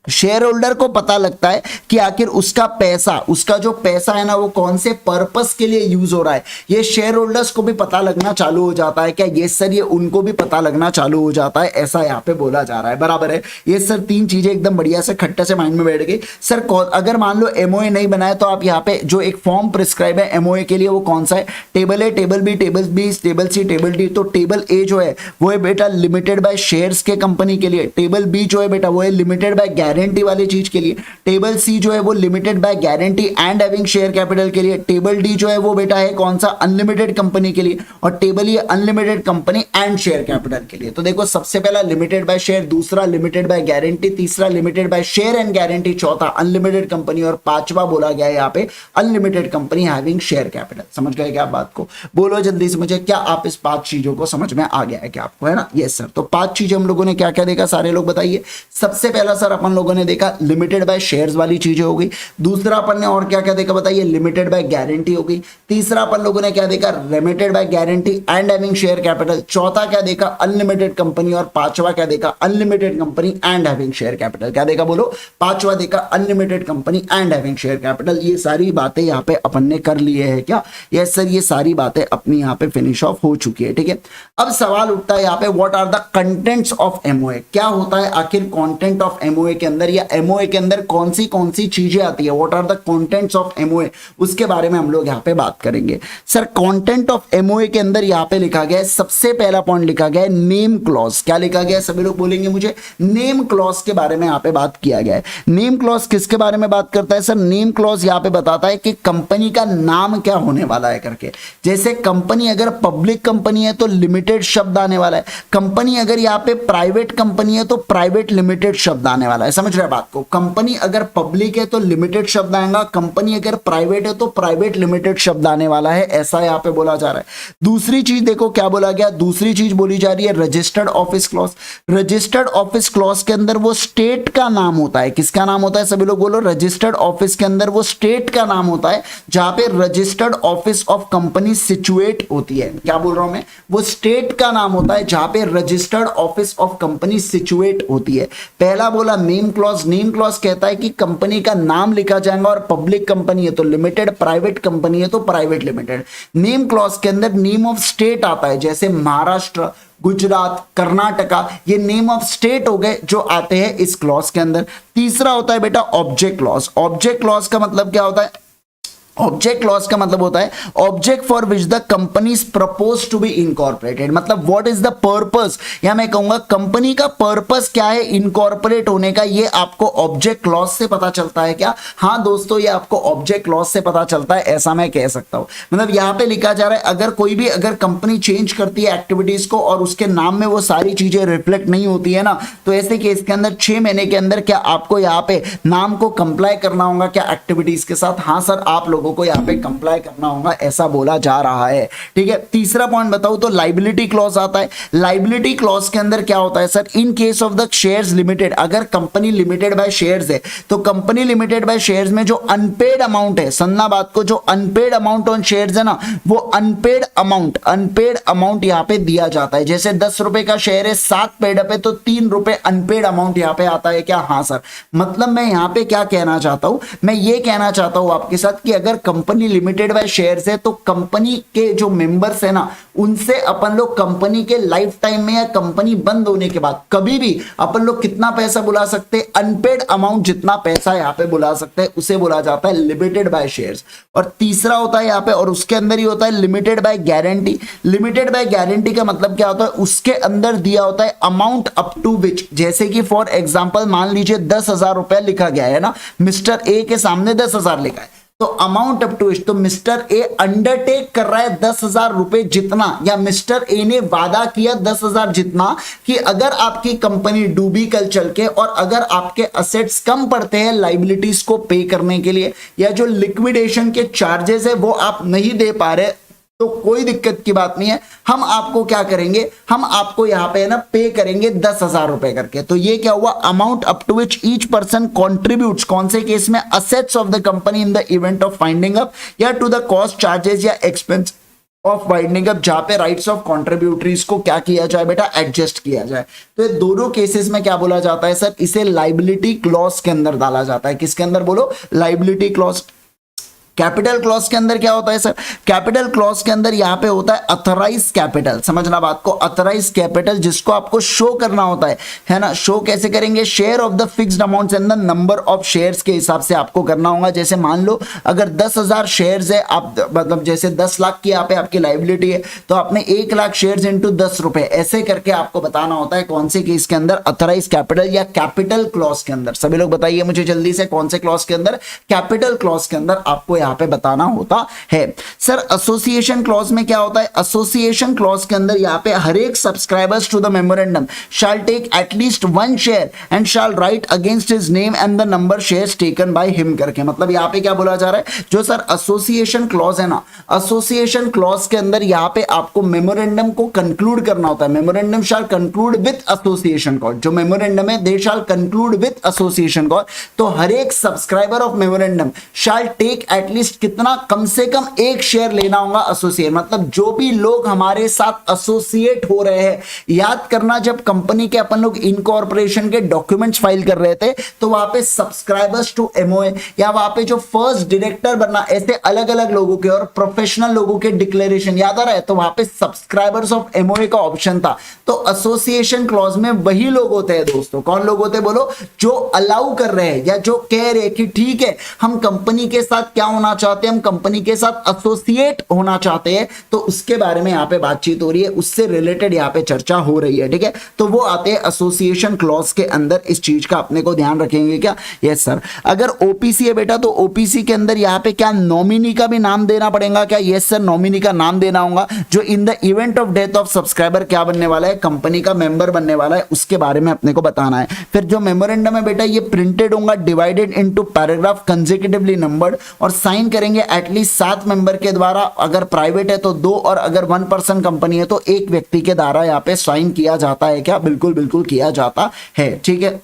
S1: शेयर होल्डर को पता लगता है कि आखिर उसका पैसा, उसका जो पैसा है ना वो कौन से पर्पस के लिए यूज हो रहा है। ये शेयर होल्डर्स को भी पता लगना चालू हो जाता है क्या? ये सर ये उनको भी पता लगना चालू हो जाता है, ऐसा यहाँ पे बोला जा रहा है, बराबर है। ये सर तीन चीजें एकदम बढ़िया से खट्टा से माइंड में बैठ गई सर। अगर मान लो एमओए नहीं बनाया तो आप यहाँ पे जो एक फॉर्म प्रिस्क्राइब है एमओए के लिए वो कौन सा है? Table A, table B, table B, table C, table D. तो टेबल ए जो है वो है बेटा लिमिटेड बाय शेयर्स के कंपनी के लिए। टेबल बी जो है बेटा वो है लिमिटेड बाय गारंटी वाली चीज के लिए। टेबल सी जो है वो limited by guarantee and having share capital के लिए। टेबल डी जो है वो बेटा है कौन सा? अनलिमिटेड कंपनी के लिए। और टेबल ये unlimited company and share capital के लिए। तो देखो सबसे पहला लिमिटेड बाय शेयर, दूसरा लिमिटेड बाय गारंटी, तीसरा limited by share and guarantee, चौथा अनलिमिटेड कंपनी और पांचवा बोला गया है यहाँ पे unlimited company having share capital. समझ गए क्या आप बात को? बोलो जल्दी से मुझे, क्या आप इस पांच चीजों को समझ में आ गया है क्या आपको, है ना? Yes sir. तो पांच चीजें हम लोगों ने क्या क्या देखा सारे लोग बताइए। सबसे पहला सर अपन लोगों ने देखा लिमिटेड बाय शेयर्स वाली चीजें हो गई। दूसरा अपन ने और क्या क्या देखा बताइए? लिमिटेड बाय गारंटी हो गई। तीसरा अपन लोगों ने क्या देखा? Limited by guarantee and having share capital. चौथा क्या देखा? Unlimited company. और पांचवा क्या देखा? Unlimited company and having share capital. क्या देखा बोलो? पांचवा देखा unlimited company and having share capital. ये सारी बातें यहाँ पे अपन ने कर लिए है क्या? यस सर, ये सारी बातें अपनी यहाँ पे फिनिश ऑफ हो चुकी है, ठीक है। अब सवाल उठता है यहाँ पे, what are the contents of MOA? क्या होता है आखिर कंटेंट ऑफ एमओए के अंदर, या एमओए के अंदर कौन सी चीजें आती है? What are the contents of MOA, उसके बारे में हम लोग यहाँ पे बात करेंगे। सर कंटेंट ऑफ एमओए के अंदर यहाँ पे लिखा गया है, सबसे पहला पॉइंट लिखा गया है नेम क्लॉज। क्या लिखा गया है? सभी लोग बोलेंगे मुझे। नेम क्लॉज के बारे में यहाँ पे बात किया गया है। नेम क्लॉज किसके बारे में बात करता है? सर नेम क्लॉज यहाँ पे बताता है कि कंपनी का नाम क्या होने वाला है करके। जैसे कंपनी अगर पब्लिक कंपनी है तो लिमिटेड शब्द आने वाला है, कंपनी अगर यहाँ पे प्राइवेट कंपनी है तो प्राइवेट लिमिटेड शब्द आने वाला है। समझ रहे हैं बात को? कंपनी अगर पब्लिक है तो लिमिटेड शब्द आएगा, कंपनी अगर प्राइवेट है तो प्राइवेट लिमिटेड शब्द आने वाला है, ऐसा यहाँ पे बोला जा रहा है। दूसरी चीज देखो क्या बोला गया, दूसरी चीज बोली जा रही है registered office clause. Registered office clause के अंदर वो स्टेट का नाम होता है। किसका नाम होता है? सभी लोग बोलो। रजिस्टर्ड ऑफिस के अंदर वो स्टेट का नाम होता है जहां पे registered office of company situate होती है। क्या बोल रहा हूं मैं? वो स्टेट का नाम होता है जहां पे registered office of company situate होती है। पहला बोला नेम क्लॉज। नेम क्लॉज कहता है कि कंपनी का नाम लिखा जाएगा, और पब्लिक कंपनी है तो लिमिटेड, प्राइवेट कंपनी है तो प्राइवेट लिमिटेड। नेम क्लॉज के अंदर नेम ऑफ स्टेट आता है, जैसे महाराष्ट्र, गुजरात, कर्नाटका, ये नेम ऑफ स्टेट हो गए जो आते हैं इस क्लॉज के अंदर। तीसरा होता है बेटा ऑब्जेक्ट क्लॉज। ऑब्जेक्ट क्लॉज का मतलब क्या होता है? ऑब्जेक्ट क्लॉज का मतलब होता है object for which the company is propose to be incorporated, मतलब व्हाट इज द पर्पस, या मैं कहूंगा कंपनी का पर्पस क्या है इनकॉर्पोरेट होने का, ये आपको ऑब्जेक्ट क्लॉज से पता चलता है क्या? हाँ दोस्तों, ये आपको ऑब्जेक्ट क्लॉज से पता चलता है, ऐसा मैं कह सकता हूं। मतलब यहां पे लिखा जा रहा है अगर कोई भी अगर कंपनी चेंज करती है एक्टिविटीज को और उसके नाम में वो सारी चीजें रिफ्लेक्ट नहीं होती है ना, तो ऐसे केस के अंदर 6 महीने के अंदर क्या आपको यहाँ पे नाम को कंप्लाई करना होगा क्या एक्टिविटीज के साथ? हाँ सर, आप लोगों को यहाँ पे कंप्लाई करना होगा, ऐसा बोला जा रहा है। ठीक है, तीसरा पॉइंट बताऊं तो लाइबिलिटी क्लॉज आता है। लाइबिलिटी क्लॉज के अंदर क्या होता है sir? In case of the shares limited, अगर कंपनी लिमिटेड बाय शेयर्स है तो कंपनी लिमिटेड बाय शेयर्स में जो अनपेड अमाउंट है, सुनना बात को, जो अनपेड अमाउंट ऑन शेयर्स है ना, वो अनपेड अमाउंट यहाँ पे दिया जाता है। जैसे 10 रुपए का शेयर है, 7 पेड अप है, तो 3 रुपए अनपेड अमाउंट यहाँ पे आता है क्या? हाँ सर। मतलब मैं यहाँ पे क्या कहना चाहता हूं, मैं ये कहना चाहता हूं आपके साथ कि अगर कंपनी लिमिटेड बाय शेयर्स है तो कंपनी के जो मेंबर्स है ना, उनसे अपन लोग कंपनी के लाइफ टाइम में या कंपनी बंद होने के बाद कभी भी अपन लोग कितना पैसा बुला सकते हैं? अनपेड अमाउंट जितना पैसा यहाँ पे बुला सकते हैं उसे बोला जाता है लिमिटेड बाय शेयर्स। और तीसरा होता है यहाँ पे, और उसके अंदर ही होता है limited by guarantee. Limited by guarantee का मतलब क्या होता है? उसके अंदर दिया होता है अमाउंट अप टू विच, जैसे कि फॉर एग्जांपल मान लीजिए 10,000 रुपया लिखा गया है ना, मिस्टर ए के सामने 10,000 लिखा है, तो अमाउंट अप टू, तो मिस्टर ए अंडरटेक कर रहा है 10,000 रुपए जितना, या मिस्टर ए ने वादा किया 10,000 जितना कि अगर आपकी कंपनी डूबी कल चल के और अगर आपके असेट्स कम पड़ते हैं लाइबिलिटीज को पे करने के लिए, या जो लिक्विडेशन के चार्जेस है वो आप नहीं दे पा रहे, तो कोई दिक्कत की बात नहीं है, हम आपको क्या करेंगे, हम आपको यहां पे ना पे करेंगे 10,000 रुपए करके। तो ये क्या हुआ? Amount up to which each person contributes, कौन से केस में? Assets of the company in the event of finding up, or to the cost charges or expense of winding up, जहां पे राइट्स ऑफ कॉन्ट्रीब्यूटरीज को क्या किया जाए बेटा? एडजस्ट किया जाए। तो ये दोनों केसेस में क्या बोला जाता है सर? इसे लाइबिलिटी क्लॉज के अंदर डाला जाता है। किसके अंदर बोलो? Liability clause. कैपिटल क्लॉज के अंदर क्या होता है सर? कैपिटल क्लॉज के अंदर यहां पे होता है अथराइज कैपिटल, समझना बात को, अथराइज कैपिटल जिसको आपको शो करना होता है ना। शो कैसे करेंगे? Share of the fixed amounts and the number of shares के हिसाब से आपको करना होगा। जैसे मान लो अगर 10,000 शेयर्स है, आप मतलब जैसे 10 लाख की यहाँ पे आपकी लाइबिलिटी है, तो आपने 1 लाख शेयर्स इंटू 10 रुपए ऐसे करके आपको बताना होता है कौन से केस के अंदर? अथराइज कैपिटल या कैपिटल क्लॉज के अंदर। सभी लोग बताइए मुझे जल्दी से, कौन से क्लॉज के अंदर? कैपिटल क्लॉज के अंदर आपको यहाँ पे बताना होता है। सर एसोसिएशन क्लॉज में क्या होता है? एसोसिएशन क्लॉज के अंदर यहाँ पे हर एक subscribers to the memorandum shall take at least 1 share and shall write against his name and the number shares taken by him करके। मतलब यहाँ पे क्या बोला जा रहा है? जो सर एसोसिएशन क्लॉज है ना, एसोसिएशन क्लॉज के अंदर यहाँ पे आपको मेमोरेंडम को कंक्लूड करना होता है। Memorandum shall conclude with association cause, जो मेमोरेंडम है they shall conclude with association cause. तो हर एक subscriber of memorandum shall take at least कितना? कम से कम 1 शेयर लेना होगा एसोसिएट। मतलब जो भी लोग हमारे साथ एसोसिएट हो रहे हैं, याद करना जब कंपनी के अपन लोग इनकॉर्पोरेशन के डॉक्यूमेंट्स फाइल कर रहे थे तो वहां पे सब्सक्राइबर्स टू एमओए या वहां पे जो फर्स्ट डायरेक्टर बनना, ऐसे अलग अलग लोगों के और प्रोफेशनल लोगों के डिक्लेरेशन याद आ रहा है, तो वहां पे सब्सक्राइबर्स ऑफ एमओए का ऑप्शन था। तो एसोसिएशन क्लॉज में वही लोग होते हैं दोस्तों। कौन लोग होते हैं बोलो? जो अलाउ कर रहे हैं या जो कह रहे हैं कि ठीक है हम कंपनी के साथ क्या होना चाहते हैं, हम कंपनी के साथ एसोसिएट होना चाहते हैं, तो उसके बारे में यहाँ पे बातचीत हो रही है, उससे रिलेटेड यहाँ पे चर्चा हो रही है। ठीक है, तो वो आते हैं एसोसिएशन क्लॉज के अंदर। इस चीज का अपने को ध्यान रखेंगे क्या? Yes sir. अगर ओपीसी है बेटा तो ओपीसी के अंदर यहाँ पे क्या नॉमिनी का भी नाम देना पड़ेगा क्या? यस सर, नॉमिनी का नाम देना होगा जो इन the event of death of subscriber क्या बनने वाला है? कंपनी का मेंबर बनने वाला है, उसके बारे में अपने को बताना है। फिर जो मेमोरेंडम है बेटा ये प्रिंटेड होगा, divided into paragraph, consecutively numbered, और साइन करेंगे एटलीस्ट 7 मेंबर के द्वारा। अगर प्राइवेट है तो 2 और अगर 1 पर्सन कंपनी है तो 1 व्यक्ति के द्वारा यहाँ पे साइन किया जाता है क्या? बिल्कुल बिल्कुल किया जाता है। ठीक है,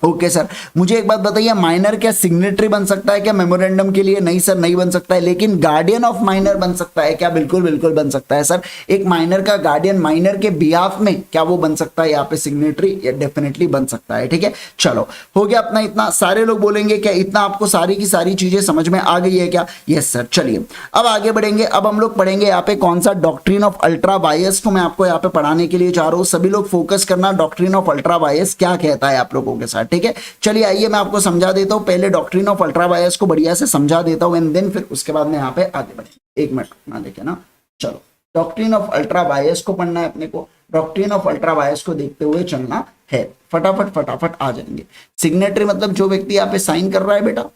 S1: ओके सर। मुझे एक बात बताइए, माइनर क्या सिग्नेटरी बन सकता है क्या मेमोरेंडम के लिए? नहीं सर, नहीं बन सकता है, लेकिन गार्डियन ऑफ माइनर बन सकता है क्या? बिल्कुल बिल्कुल बन सकता है सर। एक माइनर का गार्डियन माइनर के बिहाफ में क्या वो बन सकता है यहाँ पे सिग्नेटरी? डेफिनेटली बन सकता है। ठीक है, चलो हो गया अपना इतना। सारे लोग बोलेंगे क्या इतना आपको सारी की सारी चीजें समझ में आ गई है क्या? Yes sir. चलिए अब आगे बढ़ेंगे। अब हम लोग पढ़ेंगे यहाँ पे कौन सा? डॉक्ट्रिन ऑफ अल्ट्रा वायस को मैं आपको यहाँ पे पढ़ाने के लिए जा रहा हूँ। सभी लोग फोकस करना, डॉक्ट्रिन ऑफ अल्ट्रा वायस क्या कहता है आप लोगों के साथ। ठीक है। चलिए आइए मैं आपको समझा देता हूं, पहले डॉक्ट्रिन ऑफ अल्ट्रा वायर्स को बढ़िया से समझा देता हूं एंड देन फिर उसके बाद में यहाँ पे आगे बढ़ेंगे। एक मिनट ना देखे ना, चलो डॉक्ट्रिन ऑफ अल्ट्रा वायर्स को पढ़ना है अपने को, डॉक्ट्रिन ऑफ अल्ट्रा वायर्स को देखते हुए चलना है, फटाफट फटाफट आ जाएंगे। सिग्नेटरी मतलब जो व्यक्ति यहाँ पे साइन कर रहा है बेटा,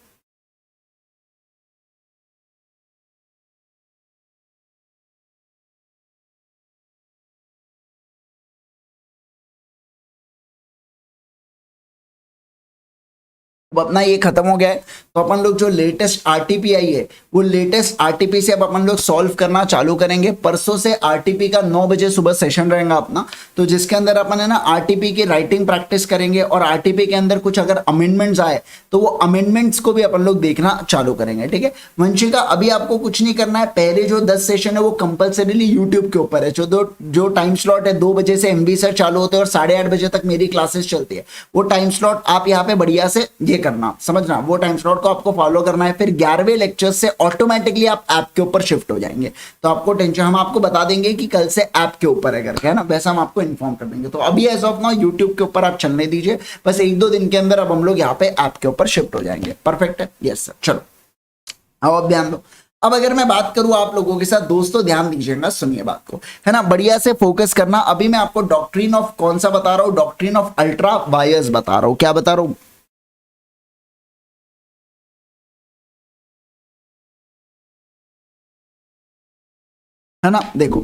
S1: अब अपना ये खत्म हो गया है, तो अपन लोग जो लेटेस्ट आरटीपी आई है वो लेटेस्ट आरटीपी से अब अपन लोग सॉल्व करना चालू करेंगे। परसों से आरटीपी का 9 बजे सुबह सेशन रहेगा अपना, तो जिसके अंदर अपन है ना आरटीपी की राइटिंग प्रैक्टिस करेंगे और आरटीपी के अंदर कुछ अगर अमेंडमेंट्स आए तो वो अमेंडमेंट्स को भी अपन लोग देखना चालू करेंगे, ठीक है। वंशिका अभी आपको कुछ नहीं करना है, पहले जो 10 सेशन है वो कंपल्सरीली यूट्यूब के ऊपर है, जो टाइम स्लॉट है 2 बजे से एमबी सर चालू होते हैं और 8:30 बजे तक मेरी क्लासेस चलती है, वो टाइम स्लॉट आप यहाँ पे बढ़िया से ये करना, समझना, वो टाइम स्लॉट को आपको फॉलो करना है। फिर 11वें लेक्चर से ऑटोमेटिकली आप ऐप के ऊपर शिफ्ट हो जाएंगे, तो आपको टेंशन, हम आपको बता देंगे कि कल से ऐप के ऊपर है करके, है ना, वैसा हम आपको इन्फॉर्म कर देंगे। तो अभी एज ऑफ नाउ यूट्यूब के ऊपर आप चलने दीजिए, बस 1-2 दिन के अंदर अब हम लोग यहाँ पे ऐप के ऊपर शिफ्ट हो जाएंगे। परफेक्ट है, यस सर। चलो अब ध्यान दो, अब अगर मैं बात करूं आप लोगों के साथ, दोस्तों ध्यान दीजिएगा, सुनिए बात को, है ना, बढ़िया से फोकस करना। अभी मैं आपको डॉक्ट्रिन ऑफ कौन सा बता रहा हूं, डॉक्ट्रिन ऑफ अल्ट्रा वायर्स बता रहा हूं। क्या बता रहा हूं, है ना, देखो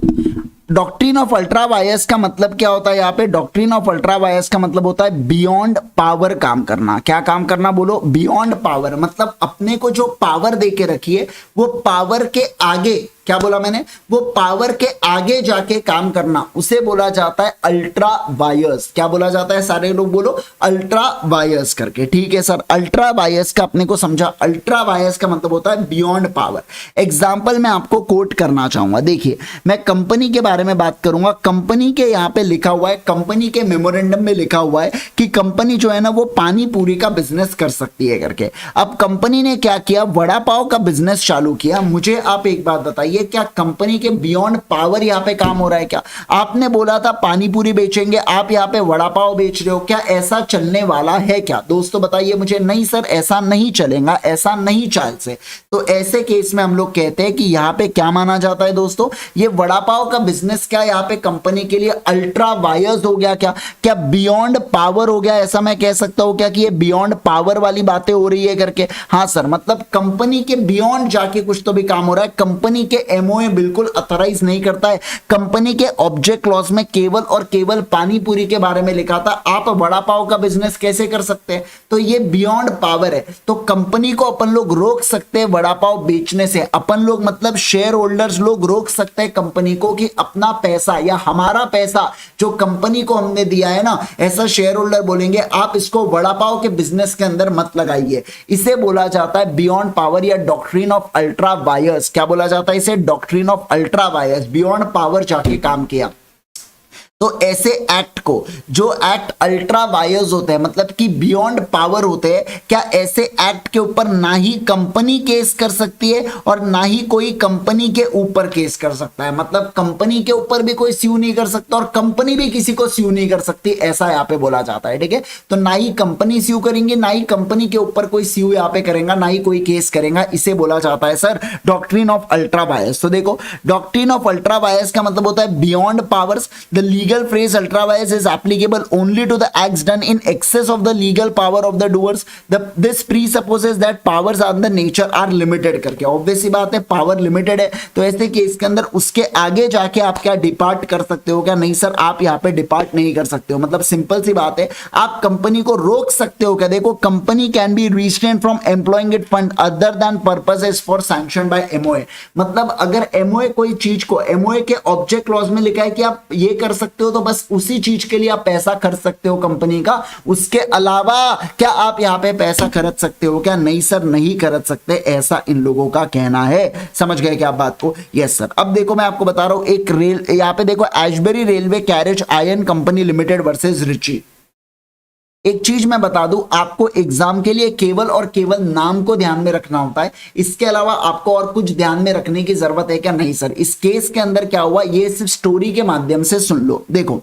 S1: डॉक्ट्रिन ऑफ अल्ट्रा वायर्स का मतलब क्या होता है, यहाँ पे डॉक्ट्रिन ऑफ अल्ट्रा वायर्स का मतलब होता है बियॉन्ड पावर काम करना। क्या काम करना बोलो, बियॉन्ड पावर, मतलब अपने को जो पावर दे के रखी है वो पावर के आगे, क्या बोला मैंने, वो पावर के आगे जाके काम करना, उसे बोला जाता है अल्ट्रा वायर्स। क्या बोला जाता है, सारे लोग बोलो अल्ट्रा वायर्स करके, ठीक है सर। अल्ट्रा वायर्स का अपने को समझा, अल्ट्रा वायर्स का मतलब होता है बियॉन्ड पावर। एग्जाम्पल मैं आपको कोट करना चाहूंगा, देखिए मैं कंपनी के बारे में बात करूंगा, कंपनी के यहाँ पे लिखा हुआ है, कंपनी के मेमोरेंडम में लिखा हुआ है कि कंपनी जो है ना वो पानी पूरी का बिजनेस कर सकती है करके। अब कंपनी ने क्या किया, वड़ा पाव का बिजनेस चालू किया। मुझे आप एक बात बताइए, ये क्या कंपनी के बियॉन्ड पावर यहाँ पे काम हो रहा है क्या? आपने बोला था पानी पूरी बेचेंगे, आप यहाँ पे वड़ा पाव बेच रहे हो, क्या ऐसा चलने वाला है क्या दोस्तों, बताइए मुझे। नहीं सर, ऐसा नहीं चलेगा, ऐसा नहीं चाल से। तो ऐसे केस में हम लोग कहते हैं कि यहाँ पे क्या माना जाता है दोस्तों, ये वड़ा पाव का बिजनेस क्या यहाँ पे कंपनी के लिए अल्ट्रा वायर्स हो गया, क्या बियॉन्ड पावर हो गया, ऐसा मैं कह सकता हूँ क्या कि ये बियॉन्ड पावर वाली बातें हो रही है करके। हाँ सर, मतलब कंपनी के बियॉन्ड जाके कुछ तो भी काम हो रहा है। कंपनी के एमओए बिल्कुल अथोराइज नहीं करता है, कंपनी के ऑब्जेक्ट क्लॉज में केवल और केवल पानी पूरी के बारे में लिखा था, आप वड़ा पाव का बिजनेस कैसे कर सकते हैं, तो ये बियॉन्ड पावर है। तो कंपनी को अपन लोग रोक सकते हैं वड़ा पाव बेचने से, अपन लोग मतलब शेयर होल्डर्स लोग रोक सकते हैं कंपनी को कि अपना पैसा या हमारा पैसा जो कंपनी को हमने दिया है ना, ऐसा शेयर होल्डर बोलेंगे आप इसको वड़ा पाव के बिजनेस के अंदर मत लगाइए। इसे बोला जाता है बियॉन्ड पावर या डॉक्ट्रिन ऑफ अल्ट्रा वायर्स। क्या बोला जाता है इसे, doctrine of ultra vires, beyond power जाके काम किया। तो ऐसे एक्ट को, जो एक्ट अल्ट्रा वायर्स होते हैं मतलब कि बियॉन्ड पावर होते हैं, क्या ऐसे एक्ट के ऊपर ना ही कंपनी केस कर सकती है और ना ही कोई कंपनी के ऊपर केस कर सकता है, मतलब कंपनी के ऊपर भी कोई स्यू नहीं कर सकता और कंपनी भी किसी को स्यू नहीं कर सकती, ऐसा यहाँ पे बोला जाता है, ठीक है। तो ना ही कंपनी स्यू करेंगे, ना ही कंपनी के ऊपर कोई स्यू यहाँ पे करेगा, ना ही कोई केस करेगा, इसे बोला जाता है sir doctrine of ultra vires. तो देखो डॉक्ट्रिन ऑफ अल्ट्रा वायर्स का मतलब होता है beyond powers. The legal phrase ultra vires is applicable only to the acts done in excess of the legal power of the doers. This presupposes that powers on the nature are limited करके, obvious सी बात है power limited है, तो ऐसे case के अंदर उसके आगे जाके आप क्या डिपार्ट कर सकते हो क्या? नहीं सर, आप यहाँ पे डिपार्ट नहीं कर सकते हो, मतलब सिंपल सी बात है, आप कंपनी को रोक सकते हो क्या? देखो company can be restrain from employing it fund other than purposes for sanction bye MOA. मतलब अगर एमओए कोई चीज को, एमओए के ऑब्जेक्ट क्लॉज में लिखा है कि आप ये कर सकते हो, तो बस उसी चीज के लिए आप पैसा खर्च सकते हो कंपनी का, उसके अलावा क्या आप यहाँ पे पैसा खर्च सकते हो क्या? नहीं सर, नहीं खर्च सकते, ऐसा इन लोगों का कहना है। समझ गए क्या आप बात को? Yes sir. अब देखो मैं आपको बता रहा हूं, एक रेल, यहाँ पे देखो Ashbury Railway Carriage Iron Company Limited versus Riche. एक चीज मैं बता दूं आपको, एग्जाम के लिए केवल और केवल नाम को ध्यान में रखना होता है, इसके अलावा आपको और कुछ ध्यान में रखने की जरूरत है क्या? नहीं सर। इस केस के अंदर क्या हुआ, ये सिर्फ स्टोरी के माध्यम से सुन लो। देखो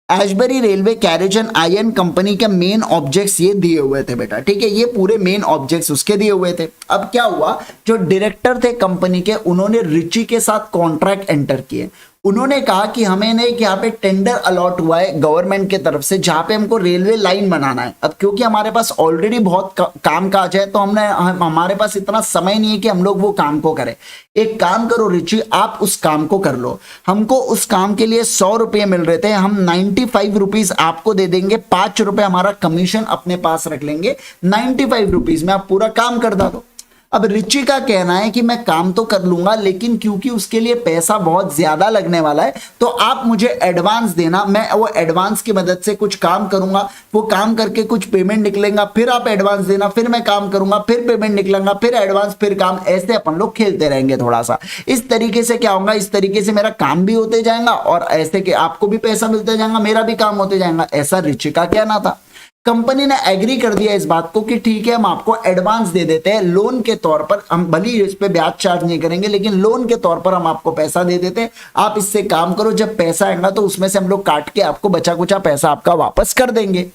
S1: Ashbury Railway carriage and iron company के मेन ऑब्जेक्ट्स ये दिए हुए थे बेटा, ठीक है, ये पूरे मेन ऑब्जेक्ट्स उसके दिए हुए थे। अब क्या हुआ, जो डायरेक्टर थे कंपनी के, उन्होंने रिची के साथ कॉन्ट्रैक्ट एंटर किए। उन्होंने कहा कि हमें नहीं कि यहाँ पे टेंडर अलॉट हुआ है गवर्नमेंट की तरफ से, जहाँ पे हमको रेलवे लाइन बनाना है। अब क्योंकि हमारे पास ऑलरेडी बहुत काम काज है, तो हमारे पास इतना समय नहीं है कि हम लोग वो काम को करें। एक काम करो रिची, आप उस काम को कर लो। हमको उस काम के लिए 100 रुपये मिल रहे थे, हम 95 रुपीज आपको दे देंगे, 5 रुपये हमारा कमीशन अपने पास रख लेंगे, 95 रुपीज में आप पूरा काम कर दो। अब रिची का कहना है कि मैं काम तो कर लूंगा, लेकिन क्योंकि उसके लिए पैसा बहुत ज्यादा लगने वाला है, तो आप मुझे एडवांस देना, मैं वो एडवांस की मदद से कुछ काम करूंगा, वो काम करके कुछ पेमेंट निकलेगा, फिर आप एडवांस देना, फिर मैं काम करूंगा, फिर पेमेंट निकलेगा, फिर एडवांस, फिर काम, ऐसे अपन लोग खेलते रहेंगे थोड़ा सा। इस तरीके से क्या होगा, इस तरीके से मेरा काम भी होते जाएगा और ऐसे कि आपको भी पैसा मिलते जाएगा, मेरा भी काम होते जाएगा, ऐसा रिची का कहना था। कंपनी ने एग्री कर दिया इस बात को कि ठीक है, हम आपको एडवांस दे देते हैं लोन के तौर पर, हम भले ही इस पे ब्याज चार्ज नहीं करेंगे, लेकिन लोन के तौर पर हम आपको पैसा दे देते हैं, आप इससे काम करो, जब पैसा आएगा तो उसमें से हम लोग काट के आपको बचा कुचा पैसा आपका वापस कर देंगे।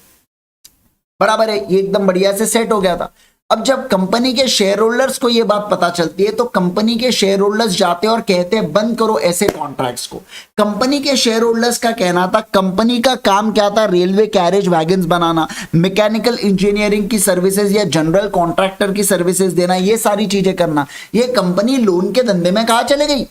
S1: बराबर है, ये एकदम बढ़िया से सेट हो गया था। अब जब कंपनी के शेयर होल्डर्स को ये बात पता चलती है, तो कंपनी के शेयर होल्डर्स जाते हैं और कहते हैं बंद करो ऐसे कॉन्ट्रैक्ट्स को। कंपनी के शेयर होल्डर्स का कहना था, कंपनी का काम क्या था, रेलवे कैरेज वैगन्स बनाना, मैकेनिकल इंजीनियरिंग की सर्विसेज या जनरल कॉन्ट्रैक्टर की सर्विसेज देना, ये सारी चीजें करना। ये कंपनी लोन के धंधे में कहाँ चले गई,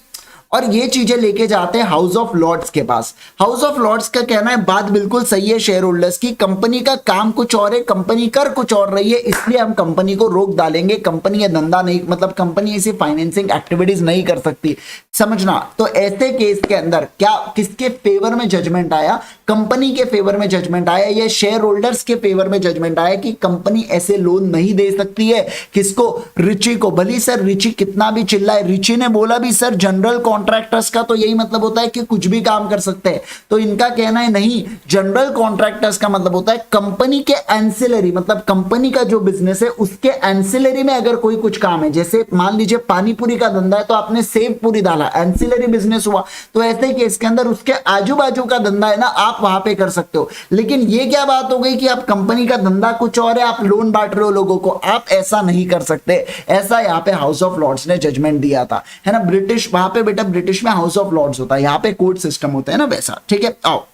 S1: और ये चीजें लेके जाते हैं हाउस ऑफ लॉर्ड्स के पास। हाउस ऑफ लॉर्ड्स का कहना है बात बिल्कुल सही है शेयर होल्डर्स की, कंपनी का काम कुछ और है, कंपनी कर कुछ और रही है, इसलिए हम कंपनी को रोक डालेंगे, कंपनी ये धंधा नहीं, मतलब कंपनी ऐसी फाइनेंसिंग एक्टिविटीज नहीं कर सकती, समझना। तो ऐसे केस के अंदर क्या किसके फेवर में जजमेंट आया, कंपनी के फेवर में जजमेंट आया, या शेयर होल्डर्स के फेवर में जजमेंट आया कि कंपनी ऐसे लोन नहीं दे सकती है। किसको, रिची को। भली सर रिची कितना भी चिल्लाए, रिची ने बोला भी सर जनरल कॉन्ट्रैक्टर्स का तो यही मतलब होता है कि कुछ भी काम कर सकते हैं, तो इनका कहना है नहीं, जनरल कॉन्ट्रैक्टर्स का मतलब होता है कंपनी के एंसिलरी, मतलब कंपनी का जो बिजनेस है उसके एंसिलरी में अगर कोई कुछ काम है, जैसे मान लीजिए पानी पूरी का धंधा है तो आपने सेव पूरी डाला, एंसिलरी बिजनेस हुआ, तो ऐसे केस के अंदर उसके आजू बाजू का धंधा है ना, आप वहां पे कर सकते हो। लेकिन ये क्या बात हो गई कि आप कंपनी का धंधा कुछ और है, आप लोन बांट रहे हो लोगों को, आप ऐसा नहीं कर सकते। ऐसा यहाँ पे हाउस ऑफ लॉर्ड्स ने जजमेंट दिया था, है ना। ब्रिटिश, वहां पे बेटा ब्रिटिश में हाउस ऑफ लॉर्ड्स होता है, यहाँ पे कोर्ट सिस्टम होता है ना वैसा, ठीक है। आओ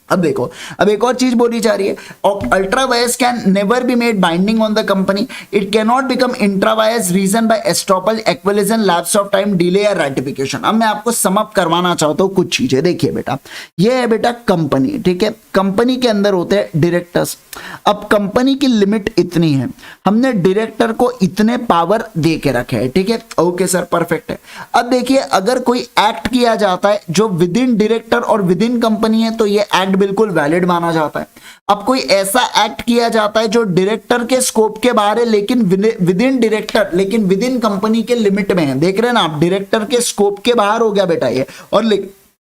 S1: अब देखो, अब एक और चीज बोली जा रही है, ultra vires can never be made binding on the company, it can not become intra vires reason by estoppel, acquisition, lapse of time, delay या रेटिफिकेशन। अब मैं आपको सम अप करवाना चाहता हूं कुछ चीजें। देखिए बेटा, ये है बेटा कंपनी, ठीक है, कंपनी के अंदर होते हैं डायरेक्टर्स। अब कंपनी की लिमिट इतनी है, हमने डायरेक्टर को इतने पावर दे के रखे हैं, ठीक है, ओके सर, परफेक्ट है। अब देखिए, अगर कोई एक्ट किया जाता है जो विद इन डायरेक्टर और विद इन कंपनी है, तो ये एक्ट बिल्कुल वैलिड माना जाता है। अब कोई ऐसा एक्ट किया जाता है जो डायरेक्टर के स्कोप के बाहर है, लेकिन विद इन डायरेक्टर, लेकिन विद इन कंपनी के लिमिट में है, देख रहे हैं ना आप, डायरेक्टर के स्कोप के बाहर हो गया बेटा ये, और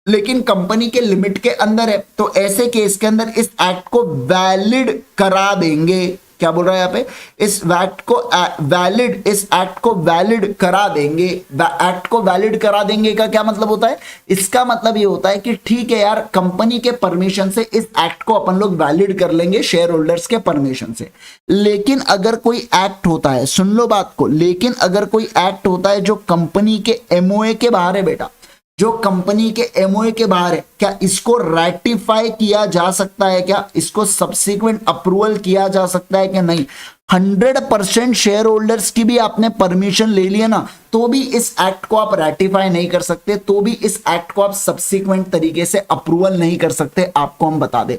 S1: लेकिन कंपनी के लिमिट के अंदर है, तो ऐसे केस के अंदर इस एक्ट को वैलिड करा देंगे। क्या बोल रहा है यहाँ पे, इस एक्ट को वैलिड, इस एक्ट को वैलिड करा देंगे। एक्ट को वैलिड करा देंगे का क्या मतलब होता है, इसका मतलब ये होता है कि ठीक है यार, कंपनी के परमिशन से इस एक्ट को अपन लोग वैलिड कर लेंगे, शेयर होल्डर्स के परमिशन से। लेकिन अगर कोई एक्ट होता है, सुन लो बात को, लेकिन अगर कोई एक्ट होता है जो कंपनी के एमओए के बाहर है बेटा, जो कंपनी के एमओए के बाहर है, क्या इसको रैटिफाई किया जा सकता है, क्या इसको सब्सिक्वेंट अप्रूवल किया जा सकता है कि नहीं। 100% शेयर होल्डर्स की भी आपने परमिशन ले लिया ना, तो भी इस एक्ट को आप रैटिफाई नहीं कर सकते, तो भी इस एक्ट को आप सब्सिक्वेंट तरीके से अप्रूवल नहीं कर सकते। आपको हम बता दें,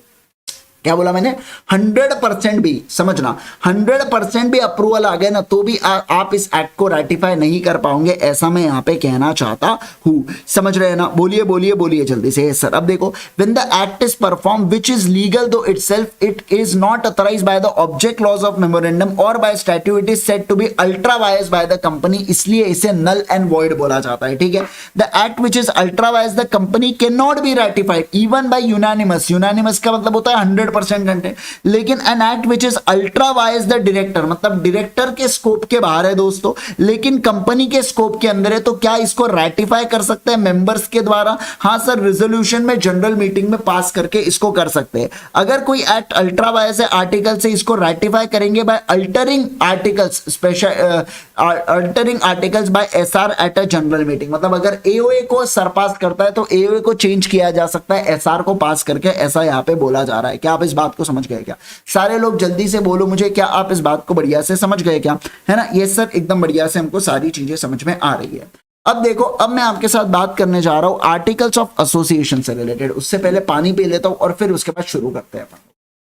S1: क्या बोला मैंने, 100% भी, समझना, 100% भी अप्रूवल आ गया ना, तो भी आप इस एक्ट को रैटिफाई नहीं कर पाओगे, ऐसा मैं यहां पे कहना चाहता हूं। समझ रहे हैं ना, बोलिए बोलिए बोलिए जल्दी से सर। अब देखो, when the act is perform which is legal though itself, it is not authorized by the object clause of memorandum और by statute, it is said to be ultra vires by the company, इसलिए इसे null and void बोला जाता है, ठीक है। The act which is ultra vires the company can not be ratified even bye unanimous. Unanimous का मतलब होता है 100% 100% कंटेंट। लेकिन an act which is ultra wise the director, मतलब डायरेक्टर के स्कोप के बाहर है दोस्तों, लेकिन कंपनी के स्कोप के अंदर है, तो क्या इसको रेटिफाई कर सकते हैं मेंबर्स के द्वारा? हाँ सर, रेजोल्यूशन में जनरल मीटिंग में पास करके इसको कर सकते हैं। अगर कोई एक्ट अल्ट्रा वाइज है आर्टिकल से, इसको रेटिफाई करेंगे by altering articles, special altering articles by SR at a general meeting. मतलब अगर एओए को सरपास करता है तो एओए को चेंज किया जा सकता है एसआर को पास करके, ऐसा यहां पे बोला जा रहा है। क्या आप इस बात को समझ गए क्या? सारे लोग जल्दी से बोलो मुझे, क्या आप इस बात को बढ़िया से समझ गए क्या? है ना? ये सर एकदम बढ़िया से हमको सारी चीजें समझ में आ रही है। अब देखो, अब मैं आपके साथ बात करने जा रहा हूं आर्टिकल्स ऑफ एसोसिएशन से रिलेटेड। उससे पहले पानी पी लेता हूं और फिर उसके बाद शुरू करते हैं,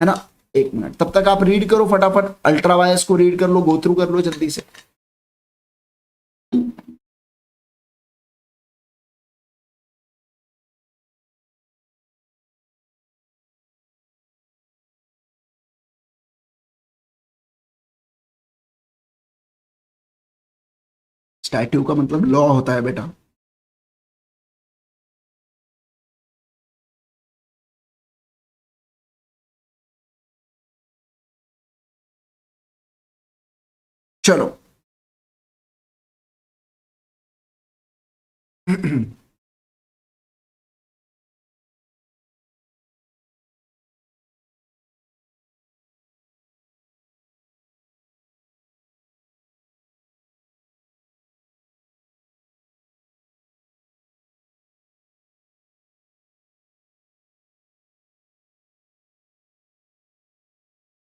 S1: है ना? एक मिनट, तब तक आप रीड करो फटाफट, अल्ट्रावायस को रीड कर लो, गो थ्रू कर लो जल्दी से। स्टैट्यू का मतलब लॉ होता है बेटा। चलो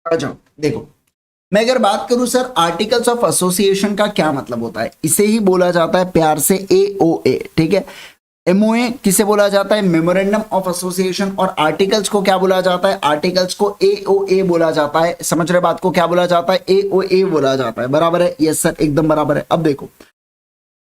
S1: आ जाओ, देखो मैं अगर बात करूं सर आर्टिकल्स ऑफ एसोसिएशन का क्या मतलब होता है, इसे ही बोला जाता है प्यार से एओए, ठीक है? एमओए किसे बोला जाता है? Memorandum of association. और आर्टिकल्स को क्या बोला जाता है? आर्टिकल्स को एओए बोला जाता है। समझ रहे बात को? क्या बोला जाता है? एओए बोला जाता है। बराबर है? यस सर, एकदम बराबर है। अब देखो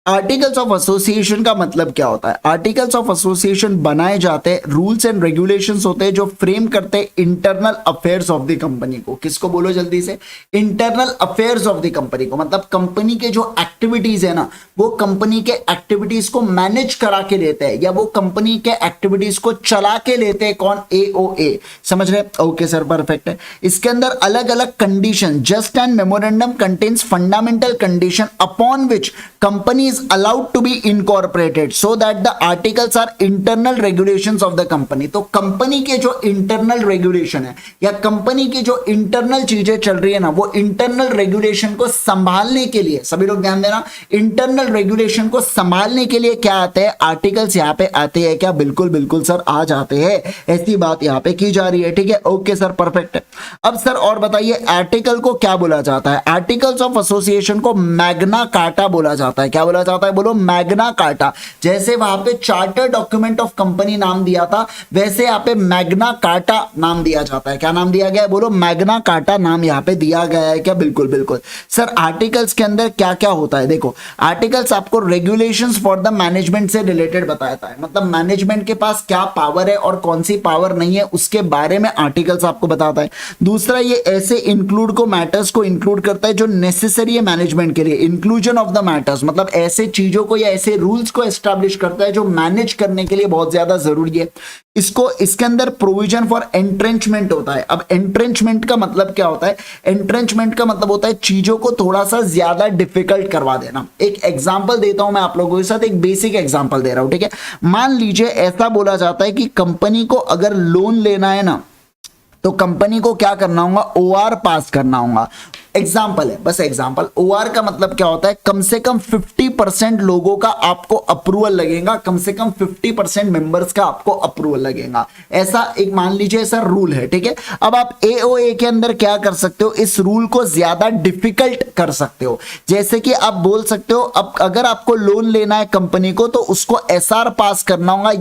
S1: आर्टिकल्स ऑफ एसोसिएशन का मतलब क्या होता है? आर्टिकल्स ऑफ एसोसिएशन बनाए जाते हैं, रूल्स एंड रेगुलेशंस होते हैं जो फ्रेम करते हैं internal affairs of the company को। किसको बोलो जल्दी से? Internal affairs of the company को। मतलब कंपनी के जो एक्टिविटीज है ना, वो कंपनी के एक्टिविटीज को मैनेज करा के लेते हैं, या वो कंपनी के एक्टिविटीज को चला के लेते हैं। कौन? एओए। समझ रहे? ओके सर, परफेक्ट है। इसके अंदर अलग अलग condition, just and memorandum contains fundamental condition upon which company is allowed to be incorporated so that the articles are internal regulations of the company। तो कंपनी के जो इंटरनल रेगुलेशन है या कंपनी की जो इंटरनल चीजें चल रही है ना, वो इंटरनल रेगुलेशन को संभालने के लिए, सभी लोग ध्यान देना, इंटरनल रेगुलेशन को संभालने के लिए क्या आते हैं? आर्टिकल्स यहाँ पे आते हैं क्या? बिल्कुल बिल्कुल सर, आ जाते हैं। ऐसी बात यहाँ पे की जा रही है, ठीक है? ओके सर, परफेक्ट है। अब सर और बताइए आर्टिकल को क्या बोला जाता है? आर्टिकल्स ऑफ एसोसिएशन को मैग्ना कार्टा बोला जाता है। क्या बोला जाता है? बोलो मैग्ना कार्टा। जैसे वहां पे चार्टर डॉक्यूमेंट ऑफ कंपनी नाम दिया था, वैसे यहाँ पे मैग्ना कार्टा नाम दिया जाता है। क्या नाम दिया गया है? बोलो मैग्ना कार्टा नाम यहाँ पे दिया गया है क्या? बिल्कुल बिल्कुल सर। आर्टिकल्स के अंदर क्या क्या होता है? देखो आर्टिकल्स आपको रेगुलेशंस फॉर द मैनेजमेंट से रिलेटेड बताता है। मतलब मैनेजमेंट के पास क्या पावर है और कौन सी पावर नहीं है, उसके बारे में आर्टिकल्स आपको बताता है। दूसरा, ये ऐसे इंक्लूड को मैटर्स को इंक्लूड करता है जो नेसेसरी है मैनेजमेंट के लिए। इंक्लूजन ऑफ द मैटर्स मतलब ऐसे चीजों को या ऐसे रूल्स को एस्टैब्लिश करता है जो मैनेज करने के लिए बहुत ज्यादा जरूरी है। इसके अंदर प्रोविजन फॉर एंट्रेंचमेंट होता है। अब एंट्रेंचमेंट का मतलब क्या होता है? एंट्रेंचमेंट का मतलब होता है चीजों को थोड़ा सा ज्यादा डिफिकल्ट करवा देना। एक एग्जांपल देता हूं मैं आप लोगों के साथ, एक बेसिक एग्जांपल दे रहा हूं, ठीक है? मान लीजिए ऐसा बोला जाता है कि कंपनी को अगर लोन लेना है ना, तो कंपनी को क्या करना होगा? ओआर पास करना होगा। एग्जाम्पल है, बस एग्जाम्पल। ओआर का मतलब क्या होता है? कम से कम 50% लोगों का आपको अप्रूवल लगेगा, कम से कम 50% मेंबर्स का आपको अप्रूवल लगेगा। ऐसा एक मान लीजिए सर रूल है, ठीक है? अब आप एओए के अंदर क्या कर सकते हो? इस रूल को ज्यादा डिफिकल्ट कर सकते हो। जैसे कि आप बोल सकते हो, अब अगर आपको लोन लेना है कंपनी को, तो उसको एसआर पास करना होगा,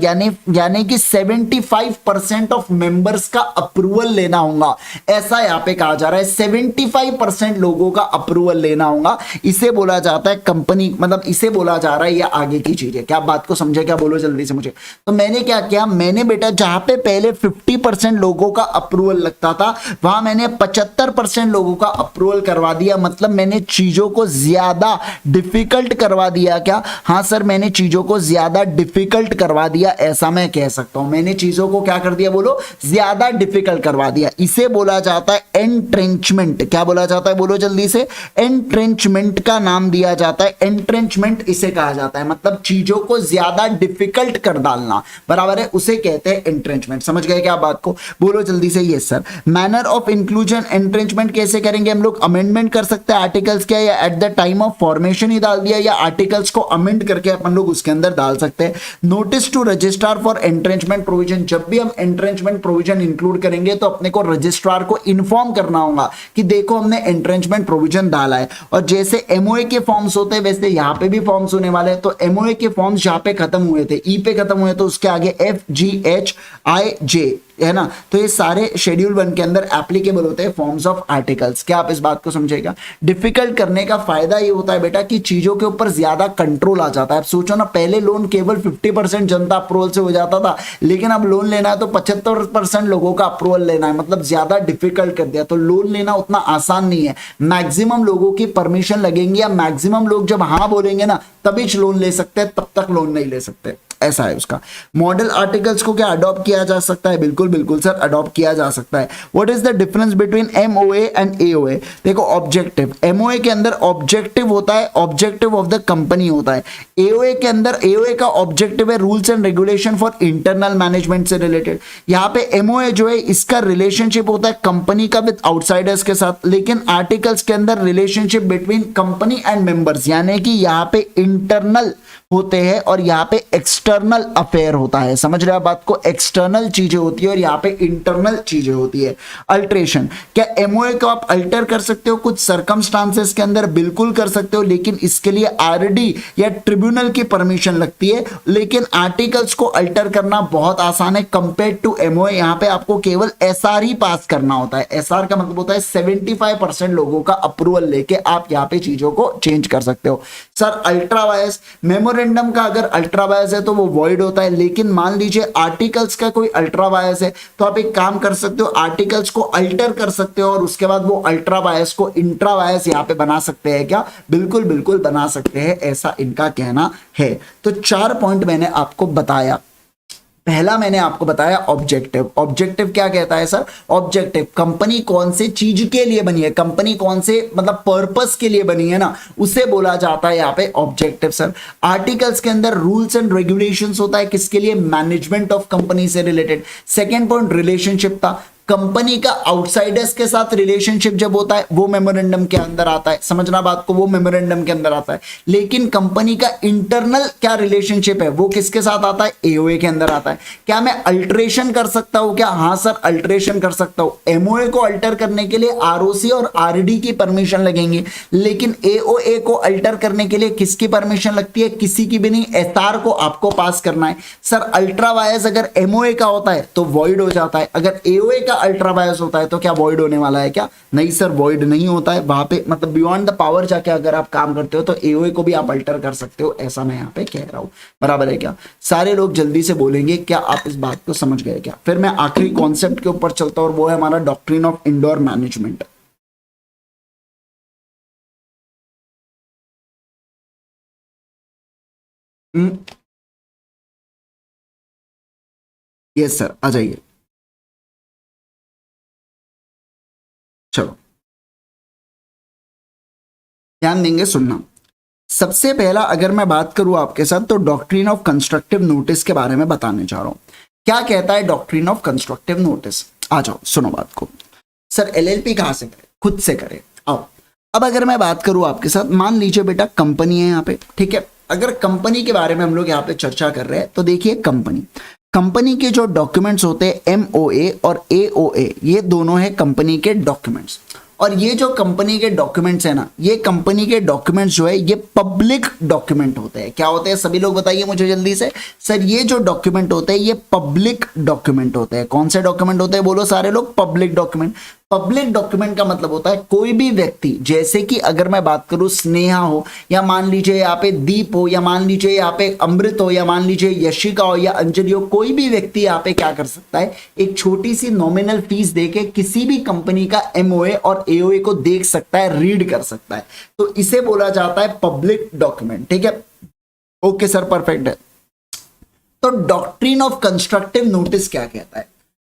S1: यानी कि 75% ऑफ मेंबर्स का अप्रूवल लेना होगा। ऐसा यहां पे कहा जा रहा है 75% 50% लोगों का अप्रूवल लेना होगा। इसे बोला जाता है कंपनी, मतलब इसे बोला जा रहा है ये आगे की चीज है। क्या बात को समझे? क्या बोलो जल्दी से मुझे। तो मैंने क्या किया, मैंने बेटा जहां पे पहले 50% लोगों का अप्रूवल लगता था वहां मैंने 75% लोगों का अप्रूवल करवा दिया। मतलब मैंने चीजों को ज्यादा डिफिकल्ट करवा दिया। क्या? हाँ सर, मैंने चीजों को ज्यादा डिफिकल्ट करवा दिया, ऐसा मैं कह सकता हूं। मैंने चीजों को क्या कर दिया बोलो? ज्यादा डिफिकल्ट करवा दिया। इसे बोला जाता है एंट्रेंचमेंट। क्या बोला जाता है बोलो जल्दी से? एंट्रेंचमेंट का नाम दिया जाता है। एंट्रेंचमेंट इसे कहा जाता है, मतलब चीजों को ज्यादा डिफिकल्ट कर डालना, बराबर है, उसे कहते हैं एंट्रेंचमेंट। समझ गए क्या बात को? बोलो जल्दी से। Yes sir. Manner of inclusion entrenchment कैसे करेंगे हम लोग? अमेंडमेंट कर सकते हैं आर्टिकल्स क्या, या at the time of formation ही डाल दिया, या आर्टिकल्स को अमेंड करके अपन लोग उसके अंदर डाल सकते हैं। Notice to registrar for entrenchment provision. जब भी हम एंट्रेंचमेंट प्रोविजन इंक्लूड करेंगे तो अपने को रजिस्ट्रार को इन्फॉर्म करना होगा कि देखो हमने एंट्रेंचमेंट प्रोविजन डाला है। और जैसे एमओए के फॉर्म्स होते हैं वैसे यहाँ पे भी फॉर्म्स होने वाले हैं। तो एमओए के फॉर्म्स जहां पे खत्म हुए थे, ई पे खत्म हुए, तो उसके आगे FGHIJ है ना, तो ये सारे शेड्यूल 1 के अंदर एप्लीकेबल होते हैं फॉर्म्स ऑफ आर्टिकल्स। क्या आप इस बात को समझेगा? डिफिकल्ट करने का फायदा ये होता है बेटा कि चीजों के ऊपर ज्यादा कंट्रोल आ जाता है। अब सोचो ना, पहले लोन केवल 50% जनता अप्रूवल से हो जाता था, लेकिन अब लोन लेना है तो 75% लोगों का अप्रूवल लेना है, मतलब ज्यादा डिफिकल्ट कर दिया। तो लोन लेना उतना आसान नहीं है। मैक्सिमम लोगों की परमिशन लगेंगी, या मैक्सिमम लोग जब हाँ बोलेंगे ना तभी लोन ले सकते हैं, तब तक लोन नहीं ले सकते, ऐसा है उसका। मॉडल आर्टिकल्स को क्या अडॉप्ट किया जा सकता है? बिल्कुल बिल्कुल सर, अडॉप्ट किया जा सकता है। What is the difference between MOA and AOA? देखो, ऑब्जेक्टिव, एमओए के अंदर ऑब्जेक्टिव होता है, ऑब्जेक्टिव ऑफ द कंपनी होता है। एओए के अंदर, एओए का ऑब्जेक्टिव है rules and regulation for internal management से रिलेटेड। यहाँ पे एमओए जो है इसका रिलेशनशिप होता है कंपनी का विद आउटसाइडर्स के साथ, लेकिन आर्टिकल्स के अंदर relationship between company and members, यानी कि यहाँ पे इंटरनल होते हैं और यहाँ पे एक्सटर्नल अफेयर होता है। समझ रहे हो बात को? एक्सटर्नल चीजें होती है और यहाँ पे इंटरनल चीजें होती है। अल्ट्रेशन, क्या एमओए को आप अल्टर कर सकते हो कुछ सर्कमस्टांसेस के अंदर? बिल्कुल कर सकते हो, लेकिन इसके लिए आरडी या ट्रिब्यूनल की परमिशन लगती है। लेकिन आर्टिकल्स को अल्टर करना बहुत आसान है कंपेयर टू एमओए। यहाँ पे आपको केवल एसआर ही पास करना होता है। एसआर का मतलब होता है 75% लोगों का अप्रूवल लेके आप यहाँ पे चीजों को चेंज कर सकते हो। सर अल्ट्रा वायस, मेमोरेंडम का अगर अल्ट्रा वायस है तो वो वॉइड होता है, लेकिन मान लीजिए आर्टिकल्स का कोई अल्ट्रा वायस है तो आप एक काम कर सकते हो, आर्टिकल्स को अल्टर कर सकते हो और उसके बाद वो अल्ट्रा वायस को इंट्रा वायस यहाँ पे बना सकते हैं। क्या? बिल्कुल बिल्कुल बना सकते हैं, ऐसा इनका कहना है। तो 4 पॉइंट मैंने आपको बताया। पहला मैंने आपको बताया ऑब्जेक्टिव। ऑब्जेक्टिव क्या कहता है सर? ऑब्जेक्टिव, कंपनी कौन से चीज के लिए बनी है, कंपनी कौन से मतलब पर्पस के लिए बनी है ना, उसे बोला जाता है यहाँ पे ऑब्जेक्टिव सर। आर्टिकल्स के अंदर रूल्स एंड रेगुलेशंस होता है, किसके लिए? मैनेजमेंट ऑफ कंपनी से रिलेटेड। सेकेंड पॉइंट रिलेशनशिप था, कंपनी का आउटसाइडर्स के साथ रिलेशनशिप जब होता है वो मेमोरेंडम के अंदर आता है। समझना बात को, वो मेमोरेंडम के अंदर आता है। लेकिन कंपनी का इंटरनल क्या रिलेशनशिप है वो किसके साथ आता है? एओए के अंदर आता है। क्या मैं अल्टरेशन कर सकता हूं? क्या? हाँ सर, अल्टरेशन कर सकता हूं। एमओए को अल्टर करने के लिए आरओसी और आरडी की परमिशन लगेंगी, लेकिन एओए को अल्टर करने के लिए किसकी परमिशन लगती है? किसी की भी नहीं, एसआर को आपको पास करना है। सर अल्ट्रा वायस अगर एमओए का होता है तो वॉइड हो जाता है, अगर एओए का अल्ट्रा वायस होता है तो क्या वॉइड होने वाला है? क्या नहीं सर, वॉइड नहीं होता है। वहां पे मतलब बियॉन्ड द पावर जाके अगर आप काम करते हो तो एओए को भी आप अल्टर कर सकते हो, ऐसा मैं यहाँ पे कह रहा हूं। बराबर है क्या? सारे लोग जल्दी से बोलेंगे क्या आप इस बात को समझ गए क्या? फिर मैं आखिरी कॉन्सेप्ट के ऊपर चलता हूं और वो है हमारा doctrine of indoor management. Yes sir, आ जाइए। चलो ध्यान देंगे, सुनना। सबसे पहला अगर मैं बात करूं आपके साथ तो डॉक्ट्रिन ऑफ कंस्ट्रक्टिव नोटिस के बारे में बताने जा रहा हूं। क्या कहता है डॉक्ट्रिन ऑफ कंस्ट्रक्टिव नोटिस? आ जाओ सुनो बात को। सर एलएलपी कहां से करे? खुद से करे। आओ, अब अगर मैं बात करूं आपके साथ, मान लीजिए बेटा कंपनी है यहाँ पे, ठीक है। अगर कंपनी के बारे में हम लोग यहाँ पे चर्चा कर रहे हैं तो देखिए कंपनी के जो डॉक्यूमेंट्स होते हैं एमओए और एओए, ये दोनों है कंपनी के डॉक्यूमेंट्स। और ये जो कंपनी के डॉक्यूमेंट्स है ना, ये कंपनी के डॉक्यूमेंट्स जो है ये पब्लिक डॉक्यूमेंट होते हैं। क्या होते हैं सभी लोग बताइए मुझे जल्दी से। सर ये जो डॉक्यूमेंट होते हैं ये पब्लिक डॉक्यूमेंट होते हैं। कौन से डॉक्यूमेंट होते हैं बोलो सारे लोग? Public document. पब्लिक डॉक्यूमेंट का मतलब होता है कोई भी व्यक्ति, जैसे कि अगर मैं बात करूं स्नेहा हो, या मान लीजिए यहाँ पे दीप हो, या मान लीजिए यहाँ पे अमृत हो, या मान लीजिए यशिका हो या अंजलि हो, कोई भी व्यक्ति यहाँ पे क्या कर सकता है, एक छोटी सी नॉमिनल फीस देके किसी भी कंपनी का एमओए और एओए को देख सकता है, रीड कर सकता है। तो इसे बोला जाता है पब्लिक डॉक्यूमेंट। ठीक है, ओके सर, परफेक्ट है। तो डॉक्ट्रिन ऑफ कंस्ट्रक्टिव नोटिस क्या कहता है?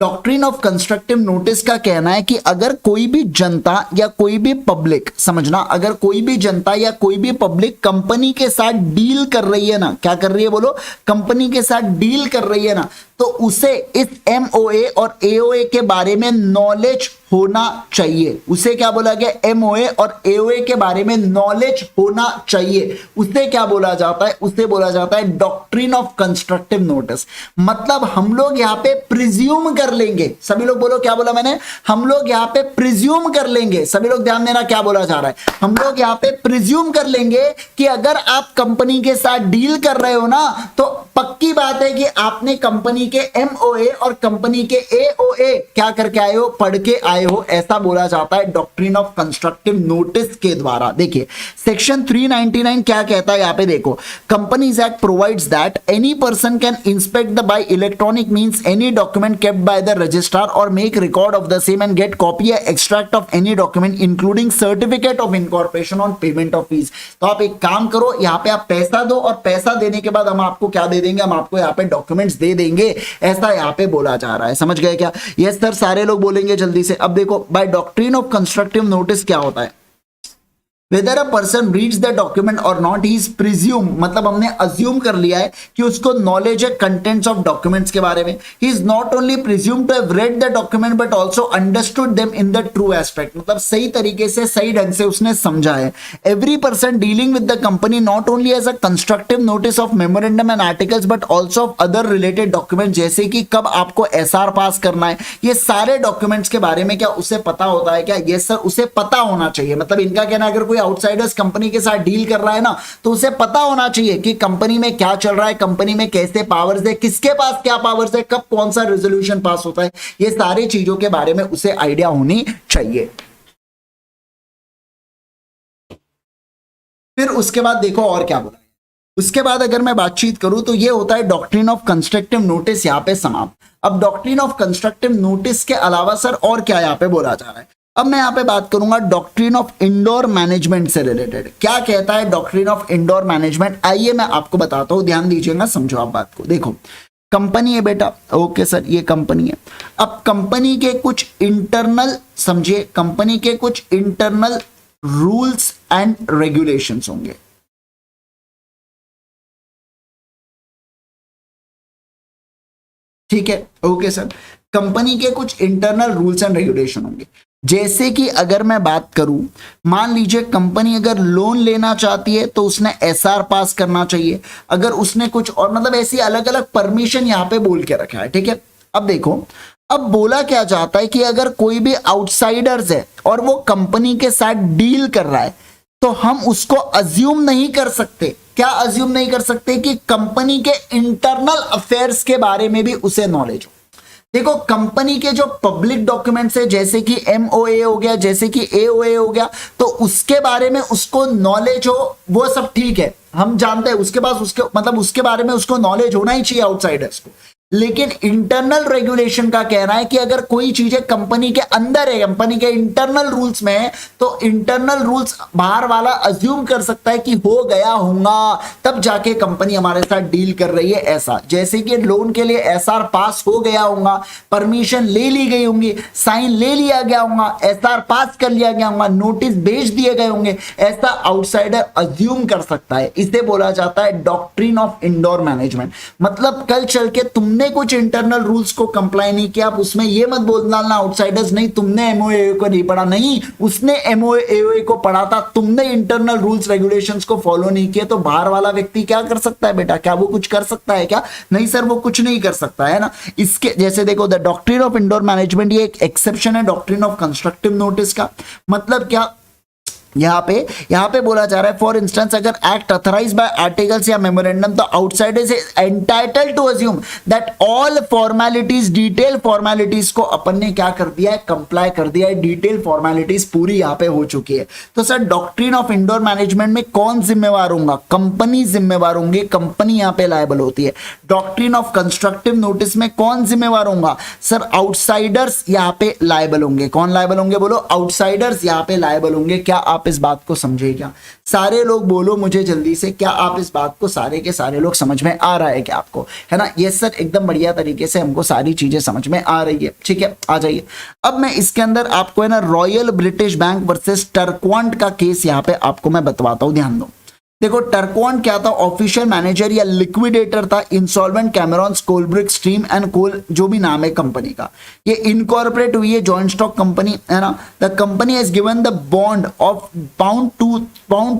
S1: डॉक्ट्रिन ऑफ कंस्ट्रक्टिव नोटिस का कहना है कि अगर कोई भी जनता या कोई भी पब्लिक, समझना, अगर कोई भी जनता या कोई भी पब्लिक कंपनी के साथ डील कर रही है ना, क्या कर रही है बोलो, कंपनी के साथ डील कर रही है ना, तो उसे इस एमओए और एओए के बारे में नॉलेज होना चाहिए। उसे क्या बोला गया, एमओए और एओए के बारे में नॉलेज होना चाहिए। उसे क्या बोला जाता है, उसे बोला जाता है डॉक्ट्रिन ऑफ कंस्ट्रक्टिव नोटिस। मतलब हम लोग यहां पे प्रिज्यूम कर लेंगे, सभी लोग बोलो, क्या बोला मैंने, हम लोग यहां पे प्रिज्यूम कर लेंगे, सभी लोग ध्यान देना क्या बोला जा रहा है, हम लोग यहां पे प्रिज्यूम कर लेंगे कि अगर आप कंपनी के साथ डील कर रहे हो ना, तो पक्की बात है कि आपने कंपनी के एमओए और कंपनी के एओए क्या करके आए हो, पढ़ के आए हो। ऐसा बोला जाता है डॉक्ट्रिन ऑफ कंस्ट्रक्टिव नोटिस के द्वारा। देखिए सेक्शन 399 क्या कहता है, यहां पे देखो, companies act provides that any person can inspect the by electronic means any document kept by the registrar और make record of the same and get copy या extract of any document including certificate of incorporation on payment of fees. तो आप एक काम करो, यहां पे आप पैसा दो और पैसा देने के बाद हम आपको क्या दे देंगे, हम आपको यहाँ पे डॉक्यूमेंट्स दे देंगे। ऐसा यहाँ पे बोला जा रहा है, समझ गए क्या? यस सर, सारे लोग बोलेंगे जल्दी से। अब देखो, by doctrine of constructive notice क्या होता है, Whether a person reads the document or not, he is presumed, मतलब हमने assume कर लिया है कि उसको knowledge है contents of documents के बारे में। He is not only presumed to have read the document but also understood them in the true aspect, मतलब सही तरीके से, सही ढंग से उसने समझा है। Every person dealing with the company not only has a constructive notice of memorandum and articles but also of other related documents, जैसे कि कब आपको SR पास करना है, ये सारे डॉक्यूमेंट्स के बारे में क्या उसे पता होता है क्या? यस सर, उसे पता होना चाहिए। मतलब इनका कहना, अगर कोई आउटसाइडर्स कंपनी के साथ डील कर रहा है ना, तो उसे पता होना चाहिए कि कंपनी में क्या चल रहा है, कंपनी में कैसे पावर्स है, किसके पास क्या पावर्स है, कब कौन सा रेजोल्यूशन पास होता है, ये सारी चीजों के बारे में उसे आइडिया होनी चाहिए। फिर उसके बाद देखो और क्या बोला, उसके बाद अगर मैं बातचीत करूं तो ये होता है डॉक्ट्रिन ऑफ कंस्ट्रक्टिव नोटिस यहां पे समाप्त। अब डॉक्ट्रिन ऑफ कंस्ट्रक्टिव नोटिस के अलावा सर और क्या यहां पे बोला जा रहा है? अब मैं यहां पे बात करूंगा डॉक्ट्रिन ऑफ इंडोर मैनेजमेंट से रिलेटेड। क्या कहता है डॉक्ट्रिन ऑफ इंडोर मैनेजमेंट? आइए मैं आपको बताता हूं, ध्यान दीजिएगा, समझो आप बात को। देखो, कंपनी है बेटा, ओके सर, ये कंपनी है। अब कंपनी के कुछ इंटरनल, समझिए, कंपनी के कुछ इंटरनल रूल्स एंड रेगुलेशंस होंगे। ठीक है, ओके सर, कंपनी के कुछ इंटरनल रूल्स एंड रेगुलेशन होंगे। जैसे कि अगर मैं बात करूं, मान लीजिए कंपनी अगर लोन लेना चाहती है तो उसने एसआर पास करना चाहिए। अगर उसने कुछ और, मतलब ऐसी अलग अलग परमिशन यहां पे बोल के रखा है। ठीक है, अब देखो, अब बोला क्या जाता है कि अगर कोई भी आउटसाइडर्स है और वो कंपनी के साथ डील कर रहा है, तो हम उसको अज्यूम नहीं कर सकते। क्या अज्यूम नहीं कर सकते? कि कंपनी के इंटरनल अफेयर्स के बारे में भी उसे नॉलेज हो। देखो, कंपनी के जो पब्लिक डॉक्यूमेंट्स है, जैसे कि एमओए हो गया, जैसे कि एओए हो गया, तो उसके बारे में उसको नॉलेज हो, वो सब ठीक है, हम जानते हैं उसके पास, उसके मतलब उसके बारे में उसको नॉलेज होना ही चाहिए आउटसाइडर्स को। लेकिन इंटरनल रेगुलेशन का कहना है कि अगर कोई चीजें कंपनी के अंदर है, कंपनी के इंटरनल रूल्स में है, तो इंटरनल रूल्स बाहर वाला अज्यूम कर सकता है कि हो गया होगा, तब जाके कंपनी हमारे साथ डील कर रही है। ऐसा जैसे कि लोन के लिए एसआर पास हो गया होगा, परमिशन ले ली गई होंगी, साइन ले लिया गया होगा, एसआर पास कर लिया गया होगा, नोटिस भेज दिए गए होंगे, ऐसा आउटसाइडर अज्यूम कर सकता है। इसे बोला जाता है डॉक्ट्रिन ऑफ इंडोर मैनेजमेंट। मतलब कल चल के तुमने कुछ इंटरनल रूल्स को कंप्लाई नहीं किया, आप उसमें ये मत बोल डालना आउटसाइडर्स, नहीं तुमने एमओए को नहीं पढ़ा, नहीं उसने एमओए को पढ़ा था, तुमने इंटरनल रूल्स रेगुलेशंस को फॉलो नहीं किया। तो बाहर वाला व्यक्ति क्या कर सकता है बेटा? क्या वो कुछ कर सकता है क्या? नहीं सर, वो कुछ नहीं कर सकता है ना। इसके जैसे देखो, the doctrine of indoor management, ये एक एक्सेप्शन है डॉक्ट्रिन ऑफ कंस्ट्रक्टिव नोटिस का। मतलब क्या? यहाँ पे बोला जा रहा है फॉर इंस्टेंस अगर एक्ट अथराइज बाय आर्टिकल्स या मेमोरेंडम तो outsiders is entitled to assume that all formalities detail formalities को अपन ने क्या कर दिया है, कंप्लाई कर दिया है, डिटेल फॉर्मेलिटीज पूरी यहाँ पे हो चुकी है। तो sir doctrine of indoor management में कौन जिम्मेवार होगा, कंपनी जिम्मेवार होंगे, कंपनी यहाँ पे लायबल होती है। डॉक्ट्रिन ऑफ कंस्ट्रक्टिव नोटिस में कौन जिम्मेवार होगा, सर आउटसाइडर्स यहाँ पे लायबल होंगे। कौन लायबल होंगे बोलो, आउटसाइडर्स यहाँ पे लायबल होंगे। क्या आप इस बात को समझे क्या? सारे लोग बोलो मुझे जल्दी से, क्या आप इस बात को सारे के सारे लोग समझ में आ रहा है क्या आपको, है ना? ये सर एकदम बढ़िया तरीके से हमको सारी चीजें समझ में आ रही है, ठीक है, आ जाइए। अब मैं इसके अंदर आपको है ना रॉयल ब्रिटिश बैंक वर्सेस टर्कवांट का केस यहाँ पे आपको मैं बतवाता हूं, ध्यान दो। देखो टर्कवांट क्या था, ऑफिशियल मैनेजर या लिक्विडेटर था insolvent Cameron Coalbrook stream and coal, जो भी नाम है कंपनी का। ये इनकॉर्पोरेट हुई है, जॉइंट स्टॉक कंपनी है ना। The company has given the bond of pound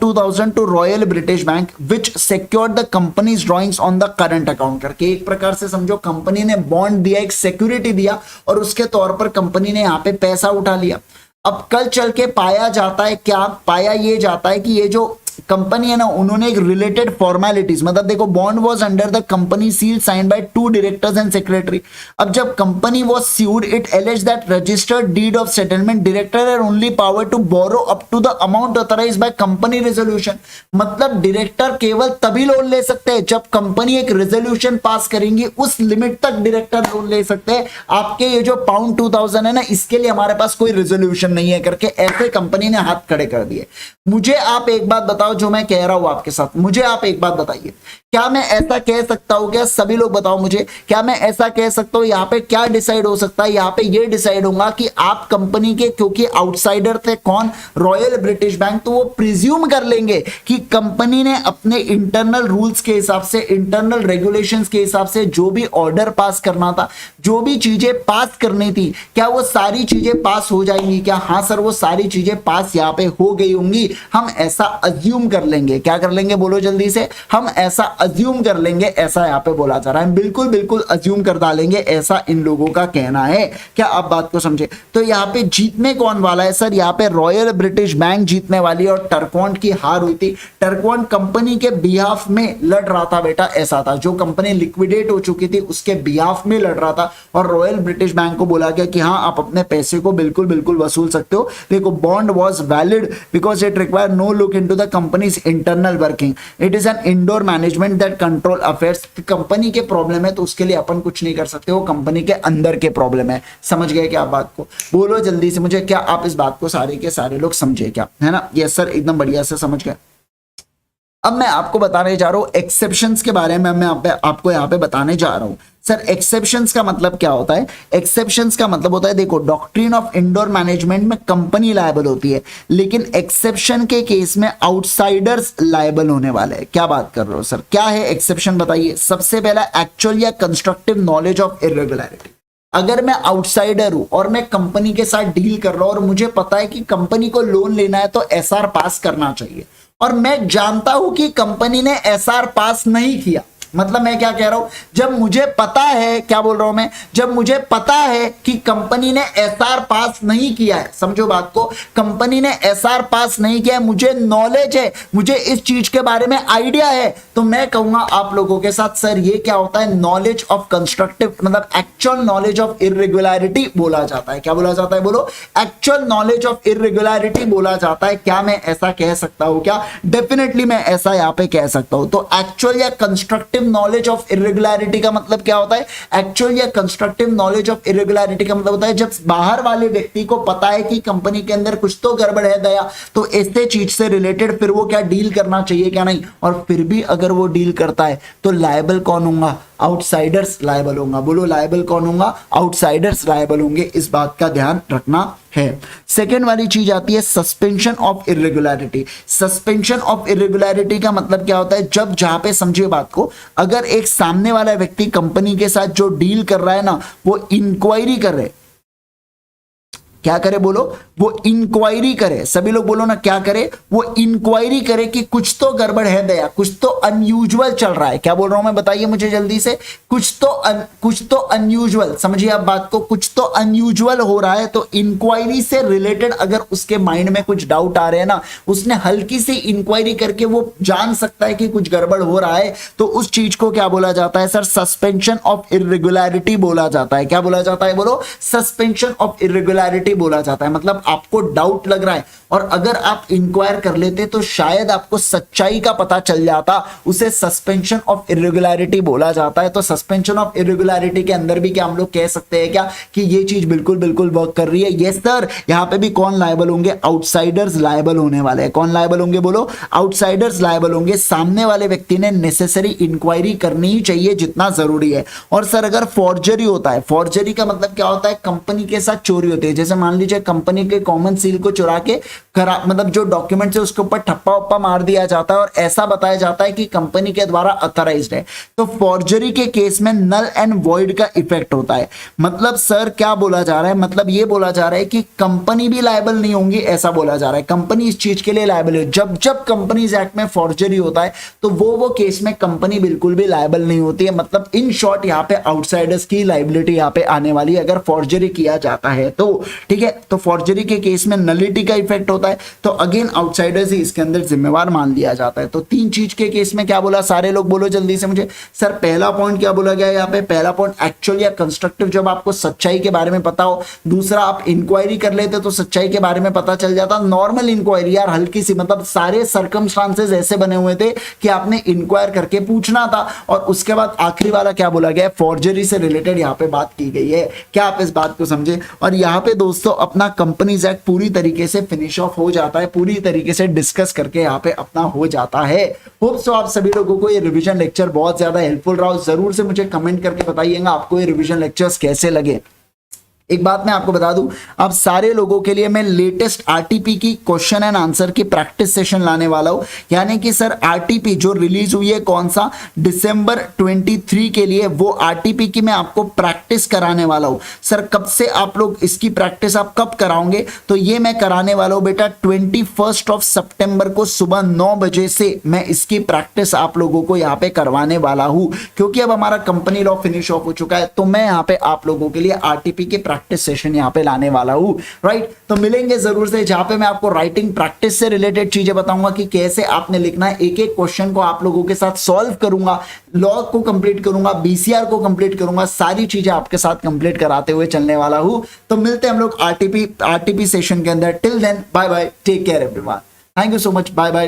S1: 2000 to Royal British Bank which secured the company's drawings on the current account करके। एक प्रकार से समझो कंपनी ने बॉन्ड दिया, एक सिक्योरिटी दिया और उसके तौर पर कंपनी ने यहाँ पे पैसा उठा लिया। अब कल चल के पाया जाता है, क्या पाया ये जाता है कि ये जो कंपनी है ना, उन्होंने एक रिलेटेड फॉर्मेलिटीज, मतलब देखो bond was under the company seal signed by 2 directors and secretary. अब जब company was sued it alleges that registered deed of settlement director had only power to borrow up to the amount authorized by company resolution. मतलब director केवल तभी loan ले सकते हैं जब company एक रेजोल्यूशन पास करेंगी, उस लिमिट तक डायरेक्टर लोन ले सकते हैं। आपके ये जो पाउंड 2000 है ना, इसके लिए हमारे पास कोई रेजोल्यूशन नहीं है करके ऐसे कंपनी ने हाथ खड़े कर दिए। मुझे आप एक बात बताओ जो मैं कह रहा हूं आपके साथ, मुझे आप एक बात बताइए, क्या मैं ऐसा कह सकता हूं, क्या सभी लोग बताओ मुझे, क्या मैं ऐसा कह सकता हूं यहाँ पे क्या डिसाइड हो सकता है? यहाँ पे ये डिसाइड होगा कि आप कंपनी के, क्योंकि आउटसाइडर थे कौन, रॉयल ब्रिटिश बैंक, तो वो प्रिज्यूम कर लेंगे कि कंपनी ने अपने इंटरनल रूल्स के हिसाब से, इंटरनल रेगुलेशंस के हिसाब से जो भी ऑर्डर पास करना था, जो भी चीजें पास करनी थी, क्या वो सारी चीजें पास हो जाएंगी? क्या हाँ सर वो सारी चीजें पास यहाँ पे हो गई होंगी। हम ऐसा अज्यूम कर लेंगे, क्या कर लेंगे बोलो जल्दी से, हम ऐसा अज्यूम कर लेंगे, ऐसा यहाँ पे बोला जा रहा है। बिल्कुल बिल्कुल अज्यूम कर डालेंगे, ऐसा इन लोगों का कहना है। क्या आप बात को समझे? तो यहाँ पे जीतने कौन वाला है सर? यहाँ पे रॉयल ब्रिटिश बैंक जीतने वाली है और टर्कवांट की हार हुई थी। टर्कवांट कंपनी के बिहाफ में लड़ रहा था बेटा, ऐसा था, जो कंपनी लिक्विडेट हो चुकी थी उसके बिहाफ में लड़ रहा था और रॉयल ब्रिटिश बैंक को बोला गया कि हाँ आप अपने पैसे को बिल्कुल बिल्कुल वसूल सकते हो। देखो bond was valid because it require no look into the company's internal working, it is an indoor management that control affairs. Company के प्रॉब्लम है तो उसके लिए अपन कुछ नहीं कर सकते, वो कंपनी के अंदर के प्रॉब्लम है। समझ गए क्या आप बात को? बोलो जल्दी से मुझे, क्या आप इस बात को सारे के सारे लोग समझे क्या, है ना? यस सर एकदम बढ़िया से समझ गए। अब मैं आपको बताने जा रहा हूं एक्सेप्शंस के बारे में, मैं आपको यहाँ पे बताने जा रहा हूं। सर एक्सेप्शंस का मतलब क्या होता है? एक्सेप्शंस का मतलब होता है, देखो डॉक्ट्रिन ऑफ इंडोर मैनेजमेंट में कंपनी लायबल होती है, लेकिन एक्सेप्शन के केस में आउटसाइडर्स लायबल होने वाले हैं। क्या बात कर रहे हो सर? क्या है एक्सेप्शन बताइए? सबसे पहला एक्चुअल या कंस्ट्रक्टिव नॉलेज ऑफ इरेगुलरिटी। अगर मैं आउटसाइडर हूं और मैं कंपनी के साथ डील कर रहा हूं और मुझे पता है कि कंपनी को लोन लेना है तो एसआर पास करना चाहिए, और मैं जानता हूं कि कंपनी ने एसआर पास नहीं किया, मतलब मैं क्या कह रहा हूं, जब मुझे पता है, क्या बोल रहा हूं मैं, जब मुझे पता है कि कंपनी ने एसआर पास नहीं किया है, समझो बात को, कंपनी ने एसआर पास नहीं किया है, मुझे नॉलेज है, मुझे इस चीज के बारे में आइडिया है, तो मैं कहूंगा आप लोगों के साथ सर ये क्या होता है, नॉलेज ऑफ कंस्ट्रक्टिव, मतलब एक्चुअल नॉलेज ऑफ इरेगुलरिटी बोला जाता है। क्या बोला जाता है बोलो? एक्चुअल नॉलेज ऑफ इरेगुलरिटी बोला जाता है। क्या मैं ऐसा कह सकता हूं क्या? डेफिनेटली मैं ऐसा यहां पे कह सकता हूं। तो एक्चुअल या कंस्ट्रक्टिव नॉलेज ऑफ इरेगुलरिटी का मतलब क्या होता है? एक्चुअल या कंस्ट्रक्टिव नॉलेज ऑफ इरेगुलरिटी का मतलब होता है जब बाहर वाले व्यक्ति को पता है कि कंपनी के अंदर कुछ तो गड़बड़ है दया, तो ऐसे चीज से रिलेटेड फिर वो क्या डील करना चाहिए क्या नहीं, और फिर भी अगर वो डील करता है तो लायबल कौन होगा? आउटसाइडर्स लायबल होगा। बोलो लायबल कौन होगा? आउटसाइडर्स लायबल होंगे। इस बात का ध्यान रखना है। सेकेंड वाली चीज आती है suspension of irregularity. Suspension of irregularity का मतलब क्या होता है? जब जहां पे समझिए बात को, अगर एक सामने वाला व्यक्ति कंपनी के साथ जो डील कर रहा है ना, वो इंक्वायरी कर रहे, क्या करे बोलो, वो इंक्वायरी करे। सभी लोग बोलो ना, क्या करे, वो इंक्वायरी करे कि कुछ तो गड़बड़ है दया, कुछ तो अनयूजुअल चल रहा है। क्या बोल रहा हूं मैं, बताइए मुझे जल्दी से। कुछ तो अनयूजुअल, समझिए आप बात को, कुछ तो अनयूजुअल हो रहा है। तो इंक्वायरी से रिलेटेड अगर उसके माइंड में कुछ डाउट आ रहे हैं ना, उसने हल्की सी इंक्वायरी करके वो जान सकता है कि कुछ गड़बड़ हो रहा है, तो उस चीज को क्या बोला जाता है सर, सस्पेंशन ऑफ इर्रेगुलरिटी बोला जाता है। क्या बोला जाता है बोलो, सस्पेंशन ऑफ इर्रेगुलरिटी बोला जाता है। मतलब आपको डाउट लग रहा है और अगर आप इंक्वायर कर लेते तो शायद आपको सच्चाई का पता चल जाता, उसे सस्पेंशन ऑफ इर्रेगुलरिटी बोला जाता है। तो सस्पेंशन ऑफ इर्रेगुलरिटी के अंदर भी क्या हम लोग कह सकते हैं क्या कि ये चीज बिल्कुल बिल्कुल वर्क कर रही है। यस सर, यहां पे भी कौन लायबल होंगे, आउटसाइडर्स लायबल होने वाले हैं। कौन लायबल होंगे बोलो, आउटसाइडर्स लायबल होंगे। सामने वाले व्यक्ति ने नेसेसरी इंक्वायरी करनी ही चाहिए जितना जरूरी है। और सर अगर फॉर्जरी होता है, फॉर्जरी का मतलब क्या होता है, कंपनी के साथ चोरी होती है। जैसे मान लीजिए कंपनी के कॉमन सील को चुरा के मतलब जो डॉक्यूमेंट है उसके ऊपर ठप्पा उप्पा मार दिया जाता है और ऐसा बताया जाता है कि कंपनी के द्वारा अथॉराइज्ड है, तो फॉर्जरी के केस में नल एंड वॉइड का इफेक्ट होता है। मतलब सर क्या बोला जा रहा है, मतलब ये बोला जा रहा है कि कंपनी भी लायबल नहीं होंगी, ऐसा बोला जा रहा है। कंपनी इस चीज के लिए लायबल है। जब जब कंपनीज एक्ट में फॉर्जरी होता है तो वो केस में कंपनी बिल्कुल भी लायबल नहीं होती है। मतलब इन शॉर्ट यहाँ पे आउटसाइडर्स की लायबिलिटी यहाँ पे आने वाली है अगर फॉर्जरी किया जाता है तो। ठीक है, तो फॉर्जरी के केस में नलिटी का इफेक्ट होता है, तो अगेन आउटसाइडर्स ही इसके अंदर जिम्मेवार मान लिया जाता है। तो तीन चीज के केस में क्या बोला, सारे लोग बोलो जल्दी से मुझे। सर पहला पॉइंट क्या बोला गया यहाँ पे, पहला पॉइंट एक्चुअल या कंस्ट्रक्टिव, जब आपको सच्चाई के बारे में पता हो। दूसरा, आप इंक्वायरी कर लेते तो सच्चाई के बारे में पता चल जाता। नॉर्मल इंक्वायरी यार, हल्की सी, मतलब सारे सर्कमस्टांसेस ऐसे बने हुए थे कि आपने इंक्वायर करके पूछना था। और उसके बाद आखिरी वाला क्या बोला गया, फॉर्जरी से रिलेटेड यहाँ पे बात की गई है। क्या आप इस बात को समझे। और यहाँ पे दोस्तों अपना कंपनीज एक्ट पूरी तरीके से फिनिश ऑफ हो जाता है, पूरी तरीके से डिस्कस करके यहाँ पे अपना हो जाता है। होप सो आप सभी लोगों को ये रिवीजन लेक्चर बहुत ज्यादा हेल्पफुल रहा हो। जरूर से मुझे कमेंट करके बताइएगा आपको ये रिवीजन लेक्चर्स कैसे लगे। एक बात मैं आपको बता दूं, अब सारे लोगों के लिए मैं लेटेस्ट आरटीपी की क्वेश्चन एंड आंसर की प्रैक्टिस सेशन लाने वाला हूं। यानी कि सर आरटीपी जो रिलीज हुई है कौन सा, दिसंबर 23 के लिए, वो आरटीपी की मैं आपको प्रैक्टिस कराने वाला हूं। सर कब से आप लोग इसकी प्रैक्टिस आप कब कराओगे, तो ये मैं कराने वाला हूं बेटा 21 सितंबर को सुबह 9 बजे से मैं इसकी प्रैक्टिस आप लोगों को यहाँ पे करवाने वाला हूं। क्योंकि अब हमारा कंपनी लॉ फिनिश ऑफ हो चुका है, तो मैं यहाँ पे आप लोगों के लिए आरटीपी के प्रैक्टिस सेशन यहां पे लाने वाला हूं। राइट, तो मिलेंगे जरूर से, जहां पे मैं आपको राइटिंग प्रैक्टिस से रिलेटेड चीजें बताऊंगा कि कैसे आपने लिखना है। एक एक क्वेश्चन को आप लोगों के साथ सॉल्व करूंगा, लॉ को कंप्लीट करूंगा, बीसीआर को कंप्लीट करूंगा, सारी चीजें आपके साथ कंप्लीट कराते हुए चलने वाला हूं। तो मिलते हैं हम लोग आरटीपी सेशन के अंदर। Till then bye bye, take care everyone, thank you so much, bye bye.